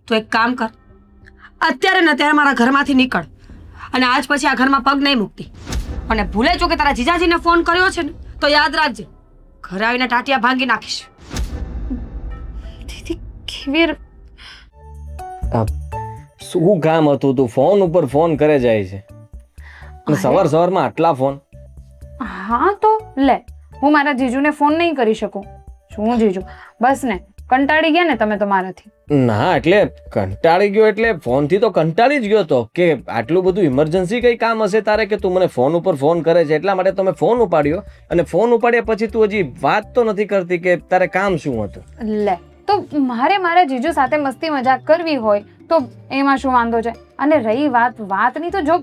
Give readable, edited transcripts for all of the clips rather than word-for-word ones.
તું એક કામ કર, અત્યારે ને અત્યારે મારા ઘરમાંથી નીકળ અને આજ પછી આ ઘરમાં પગ નહીં મૂકતી. અને ભૂલે જો કે તારા જીજાજીને ફોન કર્યો છે ને તો યાદ રાખજે, ઘરે આવીને ટાટિયા ભાંગી નાખીશ. દીદી કેવી શું કામ હતું? તું ફોન ઉપર ફોન કરે જાય છે અને સવાર સવારમાં આટલા ફોન? હા તો લે, હું મારા જીજુને ફોન નહીં કરી શકું. શું જીજુ, બસ ને કંટાળી ગયા ને તમે તો મારાથી? ના એટલે કંટાળી ગયો એટલે ફોનથી તો કંટાળી જ ગયો તો કે આટલું બધું ઇમરજન્સી કઈ કામ હશે તારે કે તું મને ફોન ઉપર ફોન કરે છે, એટલા માટે તમે ફોન ઉપાડ્યો. અને ફોન ઉપાડ્યા પછી તું હજી વાત તો નથી કરતી કે તારે કામ શું હતું. લે, તો મારે મારા જીજુ સાથે મસ્તી મજાક કરવી હોય તો એમાં શું વાંધો છે? અને રહી વાતની, તો જો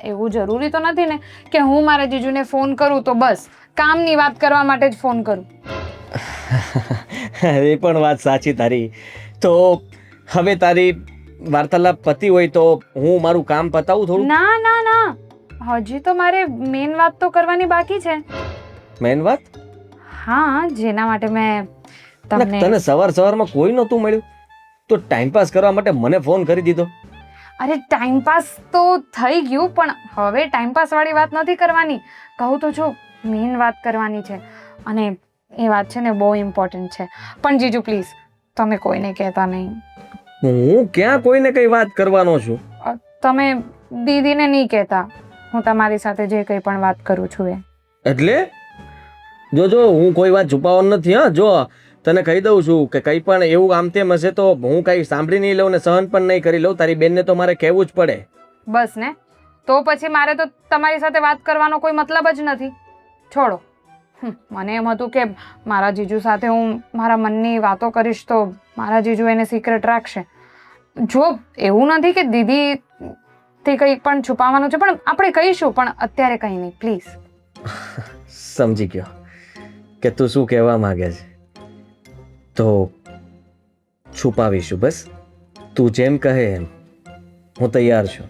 એવું જરૂરી તો નથી ને કે હું મારા જીજુને ફોન કરું તો બસ કામની વાત કરવા માટે જ ફોન કરું. એ પણ વાત સાચી તારી. તો હવે તારી વાર્તાલાપ પતી હોય તો હું મારું કામ પતાવું થોડું? ના ના ના, હજી તો મારે મેઇન વાત તો કરવાની બાકી છે. મેન વાત? હા, જેના માટે મેં તમને તને સવાર સવારમાં કોઈ નહોતું મળ્યું તો ટાઈમપાસ કરવા માટે મને ફોન કરી દીધો? અરે ટાઈમપાસ તો થઈ ગયું, પણ હવે ટાઈમપાસ વાળી વાત નથી કરવાની. કહું તો જો, મેઇન વાત કરવાની છે અને એ વાત છે ને બહુ ઇમ્પોર્ટન્ટ છે. પણ જીજુ પ્લીઝ તમે કોઈને કહેતા નહીં. હું ક્યાં કોઈને કઈ વાત કરવાનો છું? તમે દીદીને નહીં કહેતા હું તમારી સાથે જે કંઈ પણ વાત કરું છું એ. એટલે જો હું કોઈ વાત છુપાવવાનો નથી. હા, જો તને કહી દઉં છું કે કંઈ પણ એવું આમ તેમ હશે તો હું કંઈ સાંભળી નહીં લઉં ને સહન પણ નહીં કરી લઉં. તારી બેનને તો મારે કહેવું જ પડે. બસ ને, તો પછી મારે તો તમારી સાથે વાત કરવાનો કોઈ મતલબ જ નથી. છોડો. મને એમ હતું કે મારા જીજુ સાથે હું મારા મનની વાતો કરીશ તો મારા જીજુ એને સિક્રેટ રાખશે. જો એવું નથી કે દીદીથી કંઈ પણ છુપાવવાનું છે, પણ આપણે કહીશું, પણ અત્યારે કંઈ નહીં પ્લીઝ. સમજી ગયો કે તું શું કહેવા માંગે છે. તો છુપાવીશું, બસ તું જેમ કહે એમ. હું તૈયાર છું.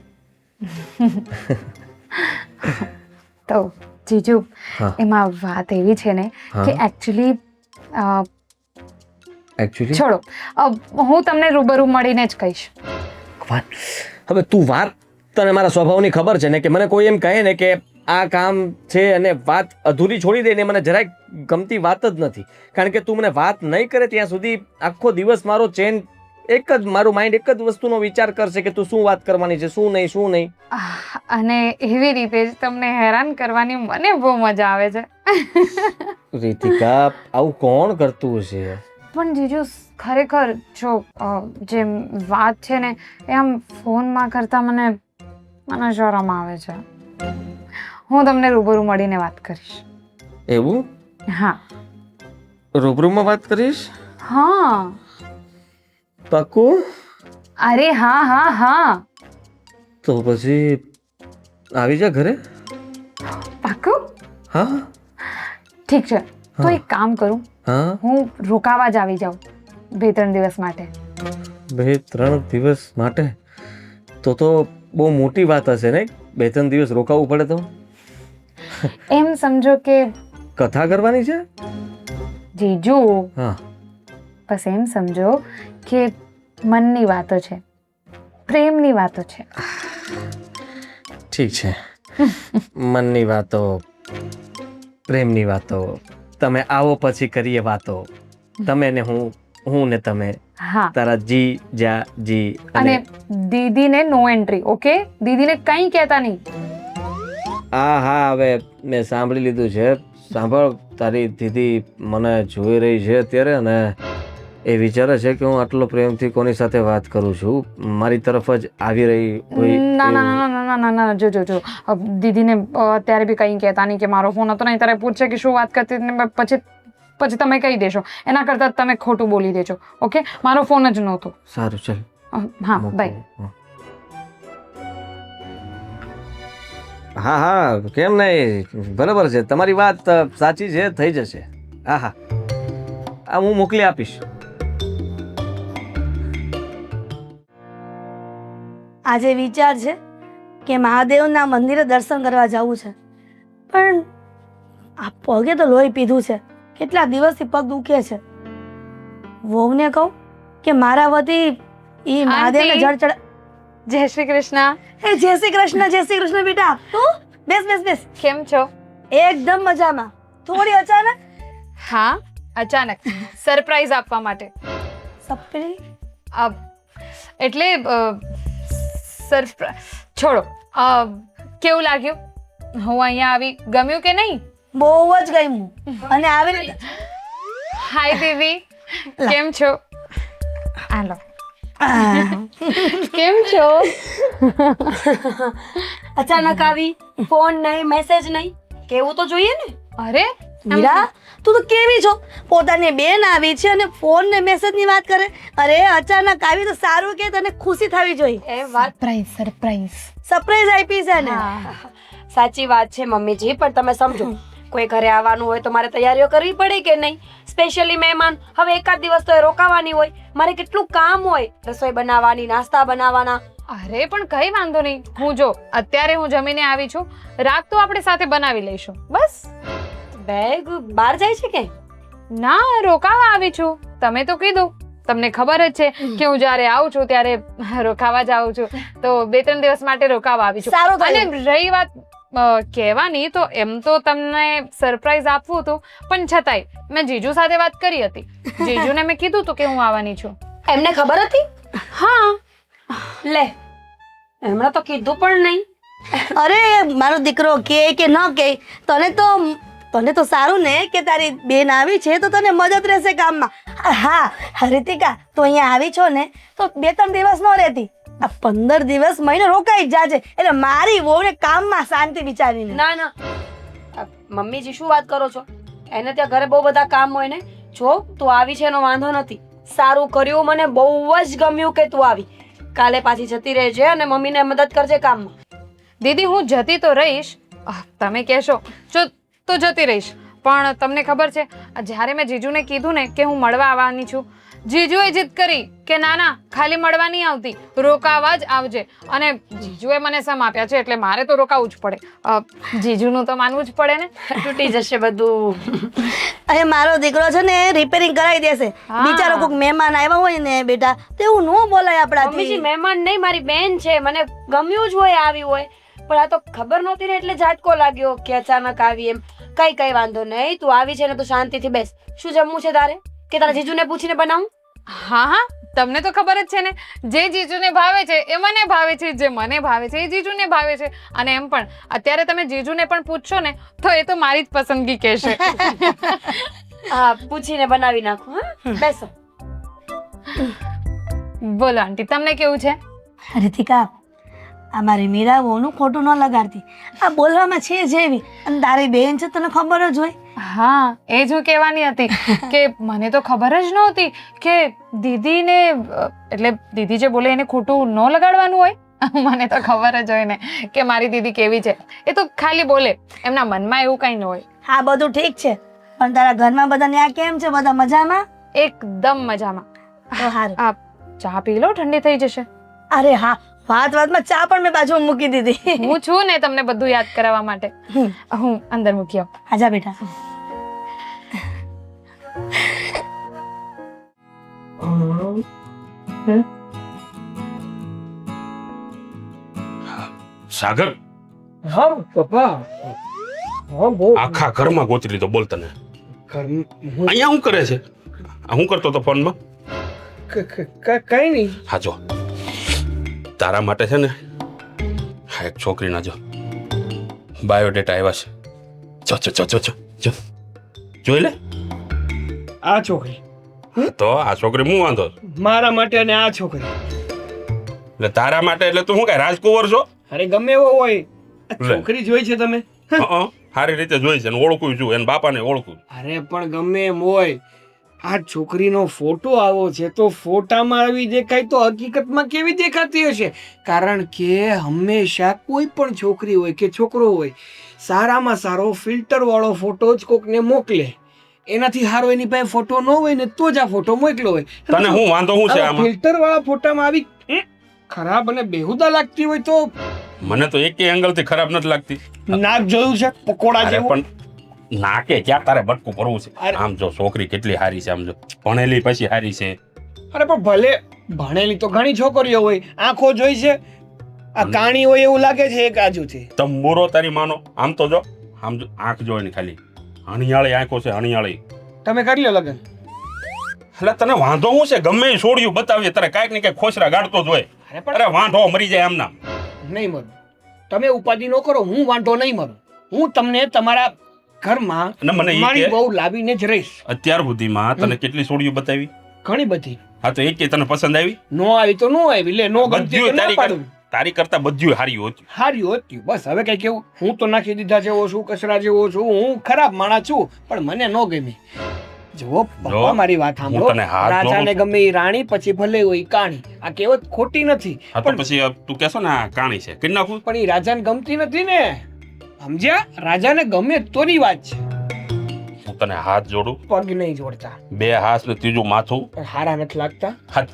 તો જીજુ, હા. એમાં વાત એવી છે ને કે એકચ્યુઅલી છોડો, હું તમને રૂબરૂ મળીને જ કહીશ. હવે તું વાત, તને મારા સ્વભાવની ખબર છે ને કે મને કોઈ એમ કહે ને કે આ કામ છે અને વાત અધૂરી છોડી દે ને મને જરાય ગમતી વાત જ નથી. કારણ કે તું મને વાત નહીં કરે ત્યાં સુધી આખો દિવસ મારો ચેન મારું માઇન્ડ એક જ વસ્તુનો વિચાર કરશે કે તું શું વાત કરવાની છે, શું નહીં. અને એવી રીતે જ તમને હેરાન કરવાની મને બહુ મજા આવે છે. રીતિકા, આવું કોણ કરતું હશે? પણ જીજુ ખરેખર જો જે વાત છે ને એ આમ ફોનમાં કરતા મને શરમ આવે છે. હું તમને રૂબરૂ મળીને વાત કરીશ. એવું? હા. રૂબરૂમાં વાત કરીશ? હા. પાક્કું? અરે હા હા હા. તો પછી આવી જા ઘરે. પાક્કું? હા. ઠીક છે, તો એક કામ કરું, હા, હું રોકાવા જ આવી જાઉં 2-3 દિવસ માટે. 2-3 દિવસ માટે? તો બહુ મોટી વાત હશે ને? 2-3 દિવસ રોકાવું પડે તો? એમ સમજો કે કથા કરવાની છે? જીજુ, હા. બસ એમ સમજો કે મનની વાતો છે, પ્રેમની વાતો છે. ઠીક છે, મનની વાતો, પ્રેમની વાતો. તમે આવો પછી કરીએ વાતો. તમે ને હું ને તમે. હા. તારા જી અને દીદીને નો એન્ટ્રી, ઓકે? દીદીને કંઈ કહેતા નહીં. હા, હવે મેં સાંભળી લીધું છે. સાંભળ, તારી દીદી મને જોઈ રહી છે અત્યારે અને એ વિચારે છે કે હું આટલો પ્રેમથી કોની સાથે વાત કરું છું. મારી તરફ જ આવી રહી હોય. ના ના ના ના ના ના, જો દીદીને અત્યારે બી કંઈ કહેતા નહીં કે મારો ફોન હતો નહીં. ત્યારે પૂછે કે શું વાત કરતી ને પછી તમે કહી દેશો. એના કરતાં તમે ખોટું બોલી દેજો, ઓકે? મારો ફોન જ નહોતો. સારું, ચાલ. હા, બાય. હા, કેમ નહીં, બરાબર છે તમારી વાત, સાચી છે, થઈ જશે. હા, હું મોકલી આપીશ. આજે વિચાર છે કે મહાદેવના મંદિરે દર્શન કરવા જવું છે, પણ આ પગે તો લોહી પીધું છે. કેટલા દિવસથી પગ દુખે છે. વહુને કહું કે મારા વતી ઈ મહાદેવને આંટી. જળ ચડા જય શ્રી કૃષ્ણ. એ જય શ્રી કૃષ્ણ બેટા. તું બેસ બેસ બેસ. કેમ છો? એકદમ મજામાં. થોડી અચાનક હા, અચાનક સરપ્રાઈઝ આપવા માટે. સપરી અ, એટલે છોડો. કેવું લાગ્યું હું અહીંયા આવી? ગમ્યું કે નહીં? બહુ જ ગમ્યું અને આવી રીતે હાય દીદી, કેમ છો? હાલો. કેમ છો? અચાનક આવી, ફોન નહીં, મેસેજ નહીં, કેવું તો જોઈએ ને. અરે મીરા તું તો કેવી છો? પોતાની બેન આવી છે અને ફોન ને મેસેજ ની વાત કરે. અરે અચાનક આવી તો સારું કે તને ખુશી થવી જોઈએ. એ વાત સરપ્રાઈઝ. સરપ્રાઈઝ આપી છે ને. સાચી વાત છે મમ્મીજી, પણ તમે સમજો, કોઈ ઘરે આવવાનું હોય તો મારે તૈયારીઓ કરવી પડે કે નહીં? સ્પેશિયલી મહેમાન, હવે એકાદ દિવસ તો એ રોકાવાની હોય, મારે કેટલું કામ હોય, રસોઈ બનાવવાની, નાસ્તા બનાવવાના. અરે પણ કઈ વાંધો નહીં. હું જો અત્યારે હું જમીને આવી છું, રાત તો આપણે સાથે બનાવી લઈશું. બસ. બેગ બહાર જાય છે કે? ના, રોકાવા આવી છું. તમે તો કીધું. તમને ખબર જ છે કે હું જ્યારે આવું છું ત્યારે રોકાવા જ આવું છું, તો 2-3 દિવસ માટે રોકાવા આવી છું. સારું થયું. અને રહી વાત કહેવાની, તો એમ તો તમને સરપ્રાઈઝ આપવું હતું, પણ છતાંય મેં જીજુ સાથે વાત કરી હતી. જીજુને મેં કીધું હતું કે હું આવવાની છું. એમને ખબર હતી? હા. લે, એમણે તો કીધું પણ નહીં. અરે મારો દીકરો કે ન કે તને તો સારું ને કે તારી બેન આવી છે તો તને મદદ રહેશે કામમાં. હા રીતિકા, તું અહીંયા આવી છો ને તો 2-3 દિવસ ન રહેતી, આ 15 દિવસ મહિને રોકાઈ જ જાજે. એટલે મારી વહુને કામમાં શાંતિ વિચારીને. ના ના, મમ્મીજી શું વાત કરો છો? એને ત્યાં ઘરે બહુ બધા કામ હોય ને. જો તું આવી છે એનો વાંધો નથી, સારું કર્યું, મને બહુ જ ગમ્યું કે તું આવી. કાલે પાછી જતી રહેજે અને મમ્મીને મદદ કરજે કામમાં. દીદી, હું જતી તો રહીશ, તમે કહેશો તો જતી રહીશ, પણ તમને ખબર છે જ્યારે મેં જીજુને કીધું ને કે હું મળવા આવવાની છું, જીજુએ જીદ કરી કે ના ના, ખાલી મળવા નહીં આવતી, રોકાવા જ આવજે. અને જીજુએ મને સમ આપ્યા છે એટલે મારે તો રોકાવું જ પડે. જીજુનું તો માનવું જ પડે ને. તૂટી જશે બધું. અને મારો દીકરો છે ને રિપેરિંગ કરાવી દેશે. હા. બિચારો કોઈક મહેમાન આવ્યા હોય ને બેટા, તો એવું ન બોલાય મમ્મીજી, આપણાથી. મહેમાન નહીં, મારી બેન છે, મને ગમ્યું જ હોય આવી હોય, પણ આ તો ખબર નહોતી ને એટલે ઝાટકો લાગ્યો કે અચાનક આવી એમ. કઈ વાંધો નહીં, તું આવી છે ને તો શાંતિથી બેસ. શું જમવું છે તારે? કે તારા જીજુને પૂછીને બનાવું? હા, તમને તો ખબર જ છે ને, જે જીજુને ભાવે છે એ મને ભાવે છે, જે મને ભાવે છે એ જીજુને ભાવે છે. અને એમ પણ અત્યારે તમે જીજુને પણ પૂછશો ને તો એ તો મારી જ પસંદગી કહેશે. હા, પૂછીને બનાવી નાખું. હા, બેસો. બોલો આંટી, તમને કેવું છે? રીતિકા, આ મારી મીરા વહુનું ખોટું ન લગાડતી. આ બોલવામાં છે જેવી, અને તારી બેન છે તને ખબર જ હોય. હા, એ જ હું કહેવાની હતી કે મને તો ખબર જ નહોતી કે દીદીને એટલે દીદી જે બોલે એને ખોટું ન લગાડવાનું હોય. મને તો ખબર જ હોય ને કે મારી દીદી કેવી છે. એ તો ખાલી બોલે, એમના મનમાં એવું કંઈ ન હોય. હા, બધું ઠીક છે, પણ તારા ઘરમાં બધા ત્યાં કેમ છે? બધા મજામાં? એકદમ મજામાં. તો હારું. આ ચા પી લો, ઠંડી થઈ જશે. અરે હા, વાતમાં ચા પણ મેં બાજુ મૂકી દીધી. હું છું ને તમને બધું યાદ કરાવવા માટે. હું અંદર મૂકી આવું. આજા બેટા. સાગર, હા પપ્પા. હા બહુ આખા ઘરમાં ગોતી લીધો. બોલ તને અહીંયા શું કરે છે? આ શું કરતો હતો ફોનમાં? કઈ નહીં. હા જો, તારા માટે છે ને હા એક છોકરીના જો બાયોડેટા આવ્યા છે. જો જો જો જો જો જોઈ લે. આ છોકરી તો આ છોકરી હું વાંધો? મારા માટે અને આ છોકરી એટલે તારા માટે એટલે તું શું કઈ રાજકુંવર છો? અરે ગમે એવો હોય, આ લે. છોકરી જોઈ છે તમે? હં, સારી રીતે જોઈ છે ને ઓળખું છું, એના બાપાને ઓળખું. અરે પણ ગમે એમ હોય, આ છોકરીનો ફોટો આવો છે તો ફોટામાં આવી દેખાય તો હકીકતમાં કેવી દેખાતી હશે? કારણ કે હંમેશા કોઈ પણ છોકરી હોય કે છોકરો હોય, સારામાં સારો ફિલ્ટર વાળો ફોટો જ કોકને મોકલે. એનાથી સારો એની પાસે ફોટો ન હોય ને તો જ આ ફોટો મોકલો હોય. તને શું વાંધો શું છે આમાં? ફિલ્ટર વાળા ફોટામાં આવી ખરાબ અને બેહુદા લાગતી હોય તો મને તો એક એંગલ થી ખરાબ નથી લાગતી. નાક જોયું છે પકોડા અરે જેવું. પણ નાકે ક્યાં તારે બટકું ભરવું છે? અરે. આમ જો છોકરી કેટલી સારી છે, આમ જો ભણેલી પછી સારી છે. અરે પણ ભલે ભણેલી તો ઘણી છોકરીઓ હોય, આંખો જોઈ છે, આ કાણી હોય એવું લાગે છે એક આજુથી. તમ મોરો તારી માનો. આમ તો જો, આમ જો, આંખ જોઈ ને ખાલી હણિયાળી આંખો છે, હણિયાળી. તમે કરી લો લગ્ન. એટલે તને વાંધો શું છે? ગમે એ છોડ્યું બતાવીએ તારે કાંઈક ને કાંઈક ખોસરા ગાડતો જ હોય. અરે પણ અરે વાંઢો મરી જાય આમના. નહીં મરું, તમે ઉપાધિ ન કરો, હું વાંધો નહીં મરું. હું તમને તમારા ઘરમાં અને મને ઈ મારી કે બહુ લાવીને જ રહીશ. અત્યાર સુધીમાં તને કેટલી છોડ્યું બતાવી? ઘણી બધી. હા તો એક કે તને પસંદ આવી? નો આવી તો નો આવી, લે નો ગમતી તો બધું ના પાડું. તારી કરતા બધું હારી હોતું. હારી હોતી બસ. હવે કઈ કેવું, હું તો નાખી દીધા જેવો છું, કચરા જેવો છું, હું ખરાબ માણસ છું, પણ મને ન ગમી. જો પપ્પા મારી વાત હું સાંભળો, તને હાથ રાજાને જોડું. ગમે એ રાણી, પછી ભલે હોય ઈ કાણી. આ કહેવત ખોટી નથી, હા તો પછી તું કહેશો ને આ કાણી છે, કરી નાખું. પણ એ રાજાને ગમતી નથી ને, સમજ્યા? રાજાને ગમે તોની વાત છે. હું તને હાથ જોડું, પગ નહીં જોડતા, બે હાથ ને ત્રીજું માથું. પણ હારા નથી લાગતા. હા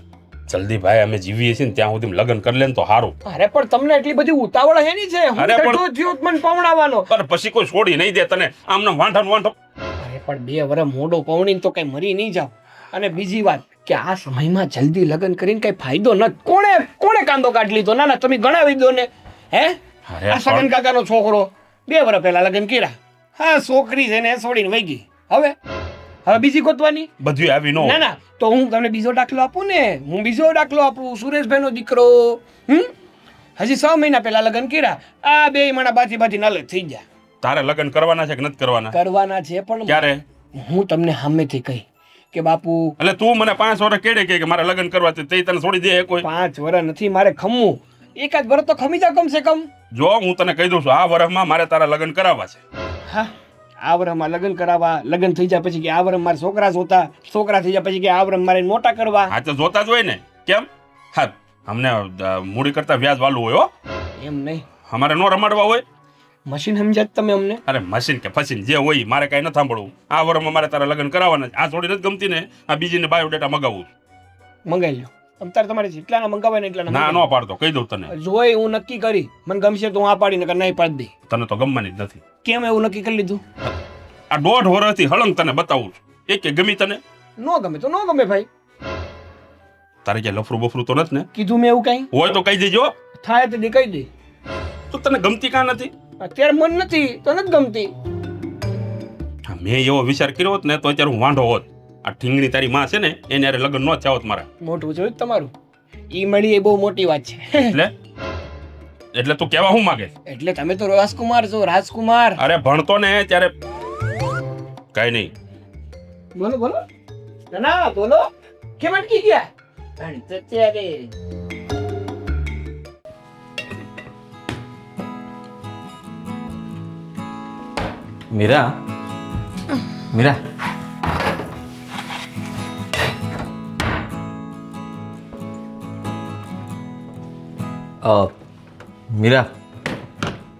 જલ્દી ભાઈ, અમે જીવીએ છીએ ને ત્યાં સુધી લગ્ન કરી લે ને તો સારું. અરે પણ તમને એટલી બધી ઉતાવળ હેની છે? હું અરે પણ- તો થયો જ મને પવણાવવાનો. પણ પછી કોઈ છોડી નહીં દે તને, આમને વાંઢા વાંઢો. અરે પણ 2 વર્ષ મોડો પવણીને તો કઈ મરી નહીં જાવ. અને બીજી વાત કે આ સમયમાં જલ્દી લગ્ન કરીને કઈ ફાયદો નથી. કોણે કાંદો કાઢી લીધો? ના ના, તમે ગણાવી દો ને. હે, અરે આ સગન કાકાનો છોકરો 2 વર્ષ પહેલા લગ્ન કર્યા. હા, છોકરી છે ને છોડીને વહી ગઈ. હવે બીજી ગોતવાની? બધું આવી નો ના ના, તો હું તમને બીજો દાખલો આપું ને. હું બીજો દાખલો આપું. સુરેશભાઈનો દીકરો હજી 6 મહિના પહેલા લગ્ન કર્યા. આ 2 માણા બાથી નલગ થઈ ગયા. તારે લગ્ન કરવાના છે કે નથી કરવાના? કરવાના છે, પણ ક્યારે? હું તમને સામેથી કહી કે બાપુ એટલે તું મને 5 વર્ષ કેડે કે મારે લગ્ન કરવા છે, તે તને છોડી દે કોઈ? 5 વર્ષ નથી મારે ખમવું. એકાદ વર્ષ તો ખમી જાવ કમસે કમ. જો હું તને કહી દઉં છું, આ વર્ષમાં મારે તારા લગ્ન કરાવવા છે. હા, આ વર્ષમાં લગ્ન કરાવવા. લગ્ન થઈ જાય પછી કે આ વર્ષ મારે છોકરા જોતા. છોકરા થઈ જાય પછી કે આ વર્ષ મારે મોટા કરવા. હા તો જોતા જ હોય ને. કેમ? હા, અમને મૂડી કરતા વ્યાજ વાળું હોય. હો, એમ નહીં, અમારે નો રમાડવા હોય. મશીન સમજ્યા તમે અમને? અરે મશીન કે ફસીન જે હોય મારે કઈ નથી સાંભળવું. આ વર્ષમાં મારે તારા લગ્ન કરાવવાના છે. આ છોડી નથી ગમતી ને, આ બીજીને બાયોડેટા મગાવું છું. મંગાવી લો. અત્યારે તમારે જેટલાના મંગાવાય ને એટલાના ના મંગાવી નો પાડતો, કહી દઉં તને. લો. જોઈ હું નક્કી કરી, મને ગમશે તો હું આ પાડી નકર નહીં પાડી દઈ. તને તો ગમવાની જ નથી. કેમ એવું નક્કી કરી લીધું? આ 1.5 વર્ષથી હળંગ તને બતાવું છું. એક કે ગમી તને? નો ગમે તો નો ગમે ભાઈ. તારે ક્યાં લફરું બફરું તો નથી ને? કીધું મેં એવું કઈ? હોય તો કહી દેજો. થાય તો કહી દે. તો તને ગમતી કાં નથી? અત્યારે મન નથી તો નથી ગમતી. હા, મેં એવો વિચાર કર્યો હોત ને તો અત્યારે હું વાંઢો હોત. આ ઠીંગણી તારી માં છે ને એને હારે લગ્ન ન થયા હોત મારા. મોટું જોયું તમારું? ઈ મળી એ બહુ મોટી વાત છે. એટલે તું કેવા શું માંગે? એટલે તમે તો રાજકુમાર છો, રાજકુમાર. અરે ભણતો ને ત્યારે કઈ નહીં. બોલો બોલો. ના ના બોલો. કેમ અટકી ગયા? ભણતો ત્યારે. મીરા, મીરા, મીરા,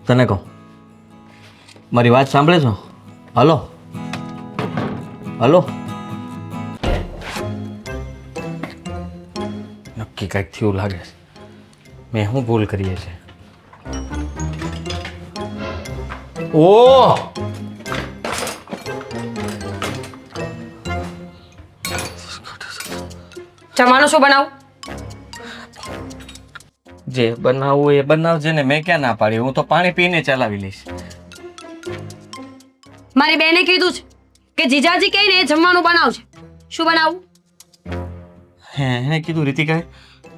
તને કહું, મારી વાત સાંભળે છો? Hello hello. નક્કી કંઈક થયું લાગે છે. મેં શું ભૂલ કરીએ છે? ઓહ, જમવાનું શું બનાવું? જે બનાવવું એ બનાવજે ને, મેં ક્યાં ના પાડી. હું તો પાણી પીને ચલાવી લઈશ. મારી બેને કીધું છે કે જીજાજી કહીને એ જમવાનું બનાવશે. શું બનાવું? હે, એને કીધું રીતિકાએ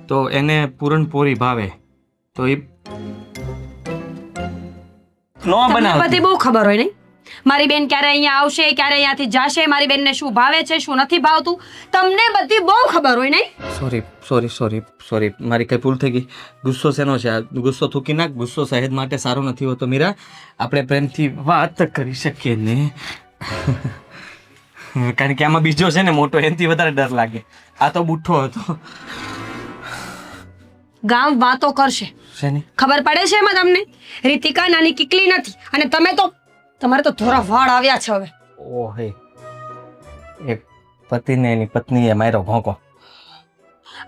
તો એને પૂરણપોરી ભાવે તો એ નો તમને બનાવતી. બધી બહુ ખબર હોય નહીં? મારી બેન ક્યારે અહીંયા આવશે, ક્યારે અહીંયાથી જાશે, મારી બેનને શું ભાવે છે, શું નથી ભાવતું, તમને બધી બહુ ખબર હોય નહીં? સોરી સોરી સોરી સોરી, મારી કઈ ભૂલ થઈ ગઈ. ગુસ્સો શેનો છે? આ ગુસ્સો થૂકી નાખ. ગુસ્સો સહેજ માટે સારો નથી હોતો મીરા. આપણે પ્રેમથી વાત કરી શકીએ ને. કારણ કે આમાં બીજો છે ને મોટો, એનાથી વધારે ડર લાગે. આ તો બુઠ્ઠો હતો. ગામ વાતો કરશે, શેની? ખબર પડે છે એમાં તમને? રીતિકા નાની કીકલી નથી અને તમારે તો ધોરા વાળ આવ્યા છે હવે. ઓહે, એ પતિને એની પત્નીએ માર્યો ભોંકો.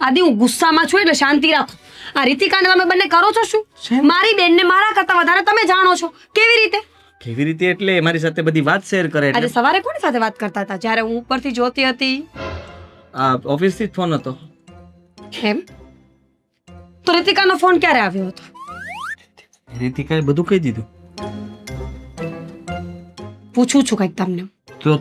આદિ હું ગુસ્સામાં છું એટલે શાંતિ રાખો. આ રીતિકાને તમે બંને કરો છો શું? મારી બેનને મારા કરતા વધારે તમે જાણો છો. કેવી રીતે? કેવી રીતે એટલે મારી સાથે બધી વાત શેર કરે આજે એટલે. સવારે કોની સાથે વાત કરતા હતા જ્યારે હું ઉપરથી જોતી હતી? આ ઓફિસથી જ ફોન હતો. એમ તો રીતિકાનો ફોન ક્યારે આવ્યો હતો? રીતિકાએ બધું કહી દીધું. પૂછું છું કંઈક તમને.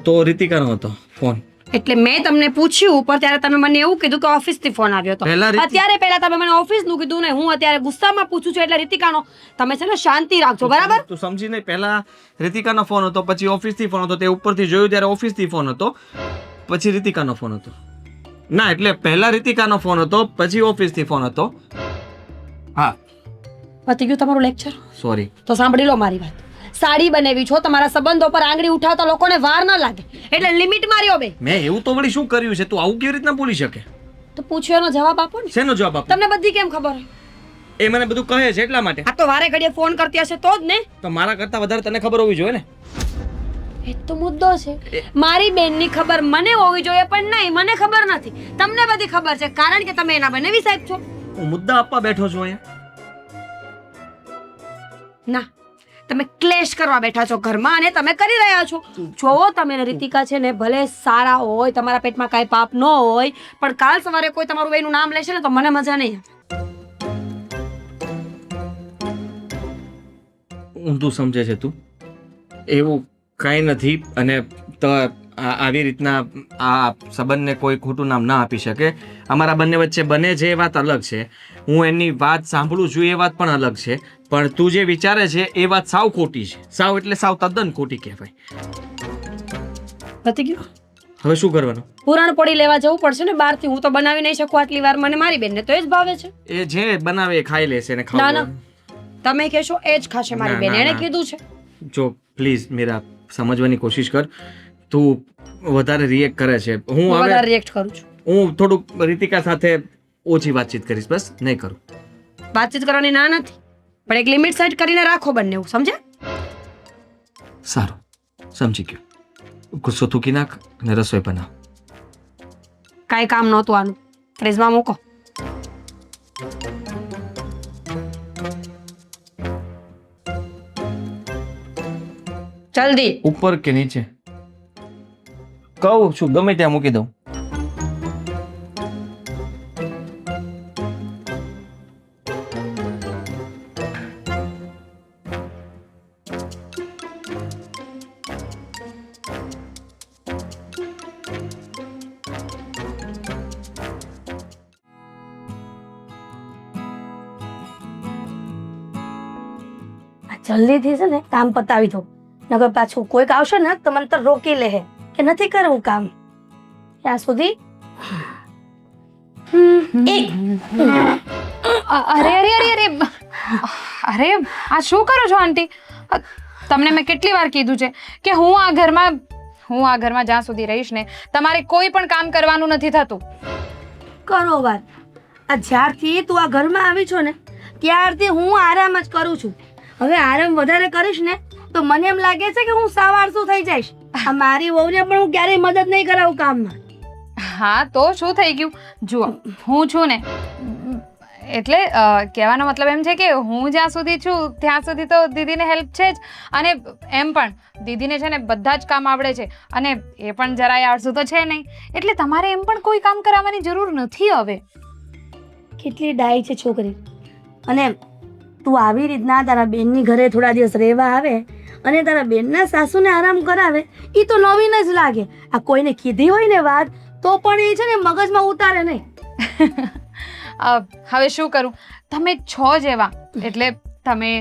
તો રીતિકાનો હતો ફોન. એટલે મેં તમને પૂછ્યું પણ ત્યારે તમે મને એવું કીધું કે ઓફિસથી ફોન આવ્યો હતો. પહેલા પહેલા તમે મને ઓફિસનું કીધું ને હું અત્યારે ગુસ્સામાં પૂછું છું એટલે રીતિકાનો. તમે છે ને શાંતિ રાખજો, બરાબર? તું સમજી નહીં. પહેલા રીતિકાનો ફોન હતો, પછી ઓફિસથી ફોન હતો. તે ઉપરથી જોયું ત્યારે ઓફિસથી ફોન હતો, પછી રીતિકાનો ફોન હતો. ના, એટલે પહેલા રીતિકાનો ફોન હતો, પછી ઓફિસથી ફોન હતો. હા, પતી ગયું તમારું લેક્ચર? સોરી. તો સાંભળી લો મારી વાત. સાડી બનાવી છો, તમારા સંબંધો પર આંગળી ઉઠાવતા લોકોને વાર ન લાગે એટલે લિમિટ માર્યો બે. મેં એવું તો વળી શું કર્યું છે? તું આવું કેવી રીતના બોલી શકે? તો પૂછ્યો એનો જવાબ આપો ને. શેનો જવાબ આપો? તમને બધી કેમ ખબર હોય? એ મને બધું કહે છે એટલા માટે. આ તો વારે ઘડીએ ફોન કરતી હશે તો જ ને. તો મારા કરતા વધારે તને ખબર હોવી જોઈએ ને. એ તો મુદ્દો છે. મારી બેનની ખબર મને હોવી જોઈએ પણ નહીં, મને ખબર નથી. તમને બધી ખબર છે કારણ કે તમે એના બનેવી સાહેબ છો. હું મુદ્દા આપવા બેઠો છું અહીંયા. ના, તમે ક્લેશ કરવા બેઠા છો ઘરમાં અને તમે કરી રહ્યા છો. જોવો તમે ને રીતિકા છે ને ભલે સારા હોય, તમારા પેટમાં કાંઈ પાપ ન હોય, પણ કાલ સવારે કોઈ તમારું બેનું નામ લેશે ને તો મને મજા નહીં આવે. ઊંધું સમજે છે તું. એવું કાંઈ નથી. અને તો આવી રીતના આ સંબંધને કોઈ ખોટું નામ ના આપી શકે. અમારા બંને વચ્ચે બને છે એ વાત અલગ છે, હું એની વાત સાંભળું છું એ વાત પણ અલગ છે. પણ તું જે વિચારે છે એ વાત સાવ ખોટી છે. સાવ એટલે સાવ તદ્દન ખોટી કહેવાય. પતી ગયું? હવે શું કરવાનું? પુરાણ પડી લેવા જવું પડશે ને બહારથી. હું તો બનાવી નહીં શકું આટલી વાર. મને મારી બેનને તો એ જ ભાવે છે. એ જે બનાવે એ ખાઈ લેશે ને ના ખાવું. ના, તમે કહેશો એ જ ખાશે મારી બેન. એણે કીધું છે. જો પ્લીઝ મીરા, સમજવાની કોશિશ કર. તું વધારે રિએક્ટ કરે છે. હું હું વધારે હવે રિએક્ટ કરું છું. હું થોડુંક રીતિકા સાથે ઓછી વાતચીત કરીશ, બસ. નહીં કરું. વાતચીત કરવાની ના નથી પણ એક લિમિટ સેટ કરીને રાખો બંને. સમજ્યા? સારું, સમજી ગયો. ગુસ્સો થૂકી નાખ અને રસોઈ બનાવ. કાંઈ કામ નહોતું આનું. ફ્રીજમાં મૂકો. જલ્દી. ઉપર કે નીચે? કહું છું ગમે ત્યાં મૂકી દઉં. જલ્દીથી છે ને કામ પતાવી દો, નકર પાછું કોઈક આવશે ને તો મને તો રોકી લે કે નથી કરવું કામ. ત્યાં સુધી અરે અરે અરે અરે અરે આ શું કરો છો આંટી? તમને મેં કેટલી વાર કીધું છે કે હું આ ઘરમાં જ્યાં સુધી રહીશ ને તમારે કોઈ પણ કામ કરવાનું નથી થતું. કરો વાત. આ જ્યારથી તું આ ઘરમાં આવી છો ને ત્યારથી હું આરામ જ કરું છું. હવે આરામ વધારે કરીશ ને તો મને એમ લાગે છે કે હું સાવારસું થઈ જઈશ. આ મારી વહુને પણ હું ક્યારેય મદદ નહીં કરાવું કામમાં. હા તો શું થઈ ગયું? જુઓ, હું છું ને એટલે કહેવાનો મતલબ એમ છે કે હું જ્યાં સુધી છું ત્યાં સુધી તો દીદીને હેલ્પ છે જ. અને એમ પણ દીદીને છે ને બધા જ કામ આવડે છે અને એ પણ જરાય આળસુ તો છે નહીં. એટલે તમારે એમ પણ કોઈ કામ કરાવવાની જરૂર નથી હવે. કેટલી ડાઈ છે છોકરી. અને તું આવી રીતના તારા બેનની ઘરે થોડા દિવસ રહેવા આવે અને તારા બેનના સાસુને આરામ કરાવે એ તો નવીન જ લાગે. આ કોઈને કીધી હોય ને વાત તો પણ એ છે ને મગજમાં ઉતારે નહીં. હવે શું કરું? તમે છો જેવા એટલે તમે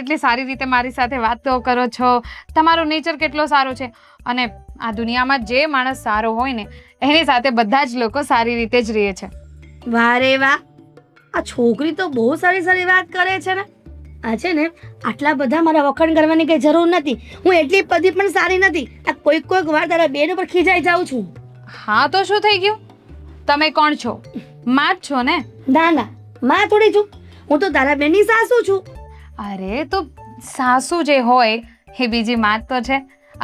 એટલી સારી રીતે મારી સાથે વાતો કરો છો. તમારો નેચર કેટલો સારો છે. અને આ દુનિયામાં જે માણસ સારો હોય ને એની સાથે બધા જ લોકો સારી રીતે જ રહે છે. વાહ રે વાહ, આ છોકરી તો બહુ સારી સારી વાત કરે છે ને. આ છે ને આટલા બધા મારા વખાણ કરવાની કઈ જરૂર નથી. હું એટલી બધી પણ સારી નથી. આ કોઈક વાર તારા બેન ઉપર ખીજાઈ જાઉં છું. હા તો શું થઈ ગયું? તમે કોણ છો? માં જ છો ને? ના ના, માં થોડી છું. હું તો તારા બેનની સાસુ છું. અરે તો સાસુ જે હોય એ બીજી માં જ તો છે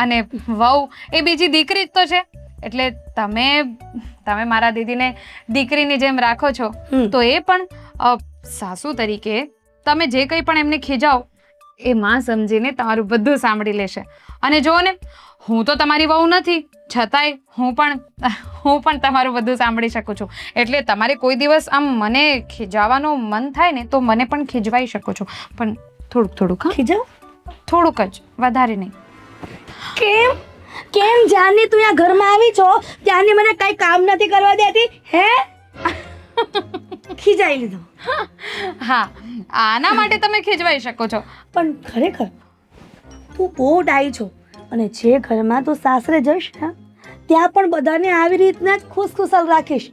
અને વહુ એ બીજી દીકરી જ તો છે. એટલે તમે મારા દીદીને દીકરીની જેમ રાખો છો તો એ પણ સાસુ તરીકે તમે જે કંઈ પણ એમને ખીજાવ એ માં સમજીને તમારું બધું સાંભળી લેશે. અને જુઓ ને, હું તો તમારી વહુ નથી, છતાંય હું પણ તમારું બધું સાંભળી શકું છું. એટલે તમારે કોઈ દિવસ આમ મને ખીજાવાનું મન થાય ને તો મને પણ ખીજવાઈ શકો છો, પણ થોડુંક હા, ખીજાવ થોડુંક જ, વધારે નહીં. કેમ કેમ જાની તું અહીંયા ઘરમાં આવી છો ત્યાંની મને કઈ કામ નથી કરવા દેતી હે? ખીજાઈ લીધો. હા, આના માટે તમે ખીજવાઈ શકો છો. પણ ખરેખર તું બહુ ડાઈ છો, અને જે ઘરમાં તું સાસરે જઈશ ને ત્યાં પણ બધાને આવી રીતના જ ખુશખુશાલ રાખીશ.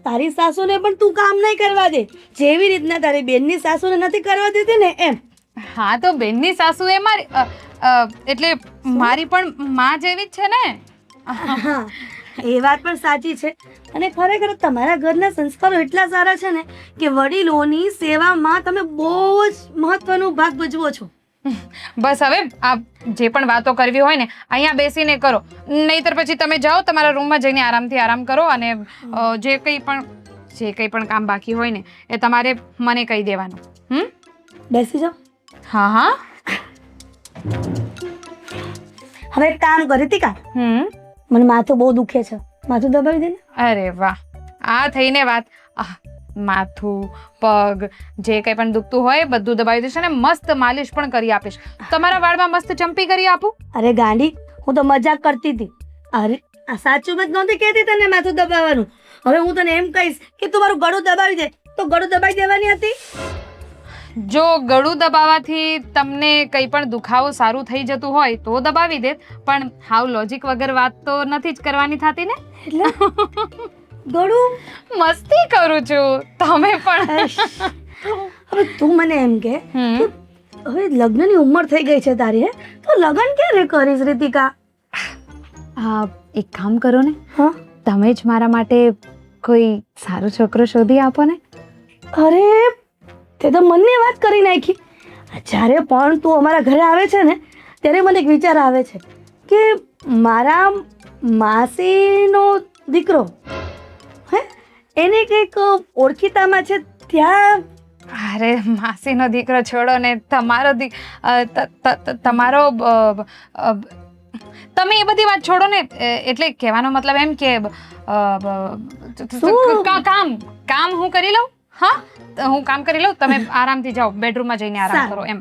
તારી સાસુને પણ તું કામ નહીં કરવા દે, જેવી રીતના તારી બેનની સાસુને નથી કરવા દેતી ને એમ. હા, તો બેનની સાસુ એ મારી એટલે મારી પણ માં જેવી જ છે ને. હા, એ વાત પણ સાચી છે. અને ખરેખર તમારા ઘરના સંસ્કારો એટલા સારા છે ને કે વડીલોની સેવામાં તમે બહુ જ મહત્વનો ભાગ ભજવો છો. બસ હવે આ જે પણ વાતો કરવી હોય ને અહીંયા બેસીને કરો, નહીંતર પછી તમે જાઓ તમારા રૂમમાં જઈને આરામથી આરામ કરો, અને જે કંઈ પણ કામ બાકી હોય ને એ તમારે મને કહી દેવાનું. બેસી જાઓ. હા હા. હવે એક કામ કરી હતી કા, મને માથું બહુ દુખે છે, માથું દબાવી દે ને. અરે વાહ, આ થઈને વાત. માથું, પગ, જે કંઈ પણ દુખતું હોય બધું દબાવી દેશે ને મસ્ત માલિશ પણ કરી આપીશ. તમારા વાળમાં મસ્ત ચંપી કરી આપું. અરે ગાંડી, હું તો મજાક કરતી હતી. અરે આ સાચું મત નહોતી કહેતી તને માથું દબાવવાનું. હવે હું તને એમ કહીશ કે તું મારું ગળું દબાવી દે તો ગળું દબાવી દેવાની હતી. જો ગળું દબાવવાથી તમને કંઈ પણ દુખાવો સારું થઈ જતું હોય તો દબાવી દે, પણ હાવ લોજિક વગર વાત તો નથી જ કરવાની થતી ને. એટલે ગળું મસ્તી કરું છું, તમે પણ. હવે તું મને એમ કે હવે લગ્નની ઉંમર થઈ ગઈ છે તારી, હે તો લગ્ન ક્યારે કરીશ રીતિકા? એક કામ કરો ને, હા, તમે જ મારા માટે કોઈ સારો છોકરો શોધી આપો ને. અરે તે તો મનની વાત કરી નાખી. જ્યારે પણ તું અમારા ઘરે આવે છે ને ત્યારે મને એક વિચાર આવે છે કે મારા માસીનો દીકરો હે એને કંઈક ઓળખીતામાં છે ત્યાં. અરે માસીનો દીકરો છોડો ને, તમારો તમારો તમે એ બધી વાત છોડો ને. એટલે કહેવાનો મતલબ એમ કે કામ હું કરી લઉં. હા, હું કામ કરી લઉં, તમે આરામથી જાઓ, બેડરૂમમાં જઈને આરામ કરો એમ.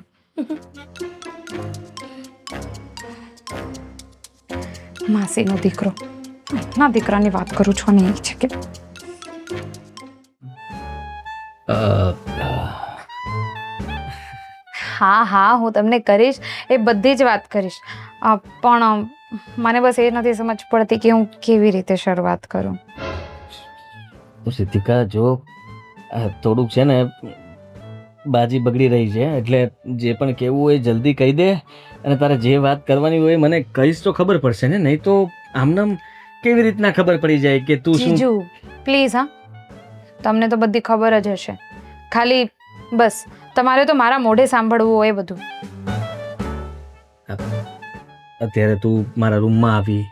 માસીનો દીકરો, ના દીકરાની વાત કરું છું ને, એ છે કે હા, હું તમને કરીશ, એ બધી જ વાત કરીશ. પણ મને બસ એ નથી સમજ પડતી કે હું કેવી રીતે શરૂઆત કરું. સિદ્ધિકા, જો થોડુંક છે ને બાજી બગડી રહી છે, એટલે જે પણ કહેવું હોય જલ્દી કહી દે, અને તારે જે વાત કરવાની હોય મને કહીશ તો ખબર પડશે ને, નહીં તો આમનામ કેવી રીતના ખબર પડી જાય કે તું શું. જીજુ પ્લીઝ, હા, તમને તો બધી ખબર જ હશે, ખાલી બસ તમારે તો મારા મોઢે સાંભળવું હોય બધું. અત્યારે તું મારા રૂમમાં આવી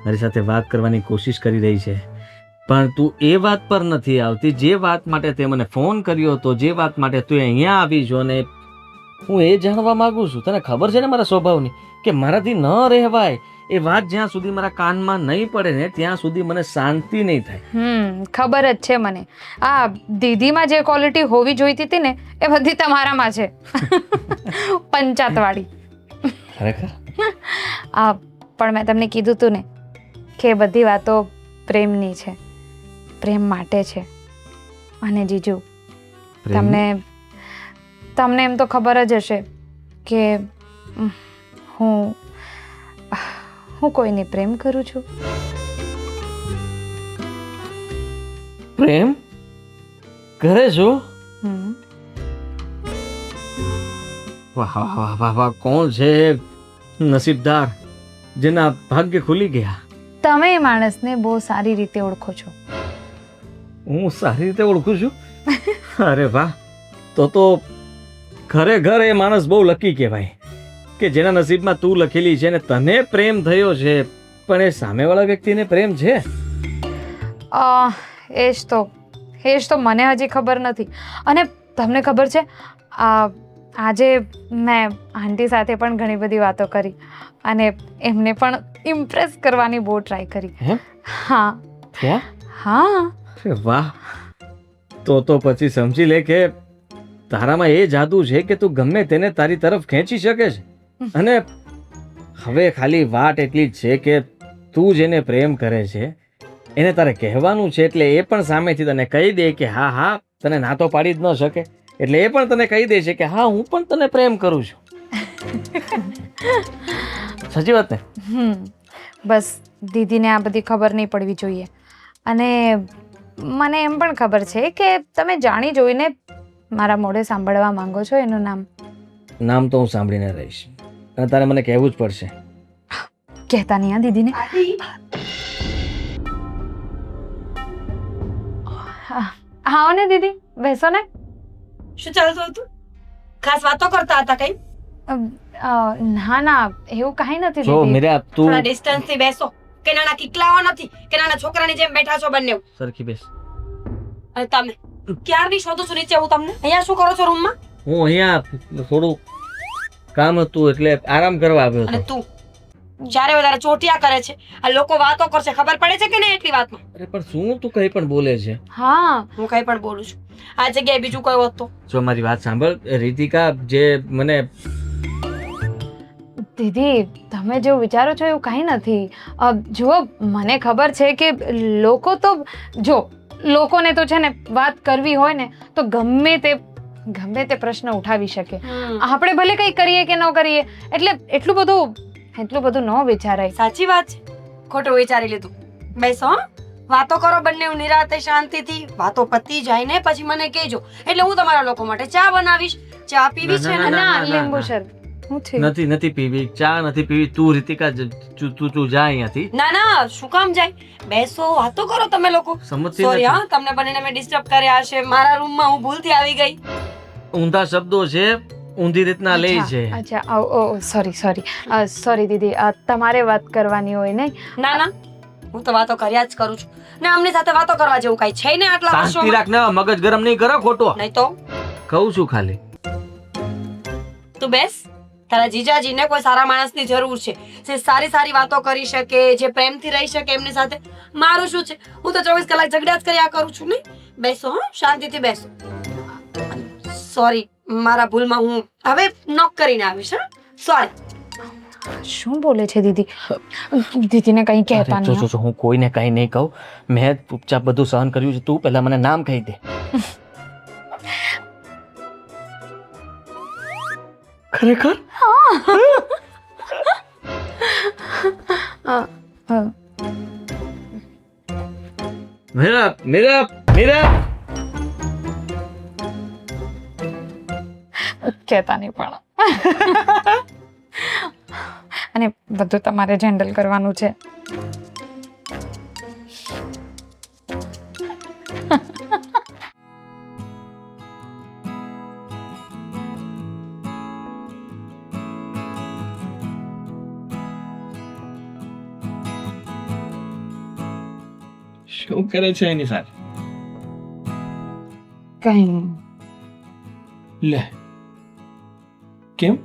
મારી સાથે વાત કરવાની કોશિશ કરી રહી છે, પણ તું એ વાત પર નથી આવતી જે વાત માટે તે મને ફોન કર્યો હતો, જે વાત માટે તું અહીંયા આવી છો. ને હું એ જાણવા માંગુ છું, તને ખબર છે ને મારા સ્વભાવની કે મારાથી ન રહેવાય. એ વાત જ્યાં સુધી મારા કાનમાં નહીં પડે ને ત્યાં સુધી મને શાંતિ નહીં થાય. ખબર જ છે મને. આ દીદીમાં જે ક્વોલિટી હોવી જોઈતી હતી ને એ બધી તમારામાં છે. પંચાતવાળી. ખરેખર? પણ મેં તમને કીધું તું ને કે બધી વાતો પ્રેમની છે, પ્રેમ માટે છે. અને જીજુ, તમને એમ તો ખબર જ હશે કે હું કોઈને પ્રેમ કરું છું. પ્રેમ કરે છો? વાહ વાહ વાહ વાહ, કોણ છે નસીબદાર જેના ભાગ્ય ખુલી ગયા. તમે એ માણસને બહુ સારી રીતે ઓળખો છો. હું સારી રીતે ઓળખું છું? અરે વાહ, તો ખરેખર એ માણસ બહુ લકી કહેવાય કે જેના નસીબમાં તું લખેલી છે ને તને પ્રેમ થયો છે. પણ એ સામેવાળા વ્યક્તિને પ્રેમ છે? એ જ તો મને હજી ખબર નથી. અને તમને ખબર છે, આજે મેં આંટી સાથે પણ ઘણી બધી વાતો કરી અને એમને પણ ઇમ્પ્રેસ કરવાની બહુ ટ્રાય કરી. હે? હા ક્યાં? હા અરે વાહ, તો પછી સમજી લે કે તારામાં એ જાદુ છે કે તું ગમે તેને તારી તરફ ખેંચી શકે છે. અને હવે ખાલી વાત એટલી જ છે કે તું જેને પ્રેમ કરે છે એને તારે કહેવાનું છે, એટલે એ પણ સામેથી તને કહી દે કે હા હા, તને ના તો પાડી જ ન શકે, એટલે એ પણ તને કહી દે છે કે હા હું પણ તને પ્રેમ કરું છું. સાચી વાત ને? બસ દીદીને આ બધી ખબર નહીં પડવી જોઈએ. અને મને એમ પણ ખબર છે કે તમે જાણી જોઈને મારા મોઢે સાંભળવા માંગો છો એનું નામ. નામ તો હું સાંભળીને રહીશ અને તારે મને કહેવું જ પડશે. કહેતા નહીં હા દીદીને. આવો ને દીદી, બેસો ને. શું ચાલતું હતું? ખાસ વાતો કરતા હતા કઈ? ના ના, એવું કાંઈ નથી જો દીદી. મીરા, તું થોડા ડિસ્ટન્સ થી બેસો. કે નાના કિકલાઓ નથી કે નાના છોકરાની જેમ બેઠા છો બંને. સરખી બેસ. અને તમે ક્યારની શોધું છું નીચે હું તમને. અહીંયા શું કરો છો રૂમમાં? હું અહીંયા થોડું કામ હતું એટલે આરામ કરવા આવ્યો અને હતો. તું જ્યારે વધારે ચોટિયા કરે છે. આ લોકો વાતો કરશે, ખબર પડે છે કે નહીં એટલી વાતમાં? અરે પણ શું તું કઈ પણ બોલે છે? હા હું કઈ પણ બોલું છું. આ જગ્યાએ બીજું કોઈ હોત તો? જો મારી વાત સાંભળ રીતિકા, જે મને દીદી, તમે જેવું વિચારો છો એવું કાંઈ નથી. જુઓ, મને ખબર છે કે લોકો તો જો લોકોને તો છે ને વાત કરવી હોય ને તો ગમે તે પ્રશ્ન ઉઠાવી શકે. આપણે ભલે કંઈ કરીએ કે ન કરીએ એટલે એટલું બધું ન વિચારાય. સાચી વાત છે. ખોટું વિચારી લીધું. બેસો હં? વાતો કરો બંને નિરાતે શાંતિથી. વાતો પતી જાય ને પછી મને કહેજો, એટલે હું તમારા લોકો માટે ચા બનાવીશ. ચા પીવી છે ને? ના, લીંબુ શરબત. હું થયું? નથી પીવી, ચા નથી પીવી. તું રીતિકા તું જા અહીંયાથી. ના ના, શું કામ જાય? બેસો, વાતો કરો તમે લોકો. સમજતી સોરી નથી. હા, તમને બંનેને મેં ડિસ્ટર્બ કર્યા હશે. મારા રૂમમાં હું ભૂલથી આવી ગઈ. ઊંધા શબ્દો છે, ઊંધી રીતના લે છે. અચ્છા, સોરી દીદી. તમારે વાત કરવાની હોય નહીં. ના ના, હું તો વાતો કર્યા જ કરું છું ને. આમની સાથે વાતો કરવા જેવું કઈ છે ને આટલા શાંતિ વર્ષોમાં? રાખ ને, મગજ ગરમ નહીં કરો ખોટો. નહીં તો કહું છું ખાલી. તું બેસ. તારા જીજાજીને કોઈ સારા માણસની જરૂર છે, જે સારી વાતો કરી શકે, જે પ્રેમથી રહી શકે એમની સાથે. મારું શું છે? હું તો 24 કલાક ઝઘડા જ કર્યા કરું છું. નહીં બેસો હં, શાંતિથી બેસો. સોરી, મારા ભૂલમાં હું હવે નોક કરીને આવીશ. હા, સોરી. શું બોલે છે દીદી? દીદીને કંઈ કહેતા જો નહીં. હું કોઈને કંઈ નહીં કહું. મેં ચૂપચાપ બધું સહન કર્યું છે. તું પહેલા મને નામ કહી દે. ખરેખર? મીરા કહેતા નહીં પણ. અને બધું તમારે જ હેન્ડલ કરવાનું છે. શું કરે છે એની સાથે? કંઈ નહીં. લે, કેમ?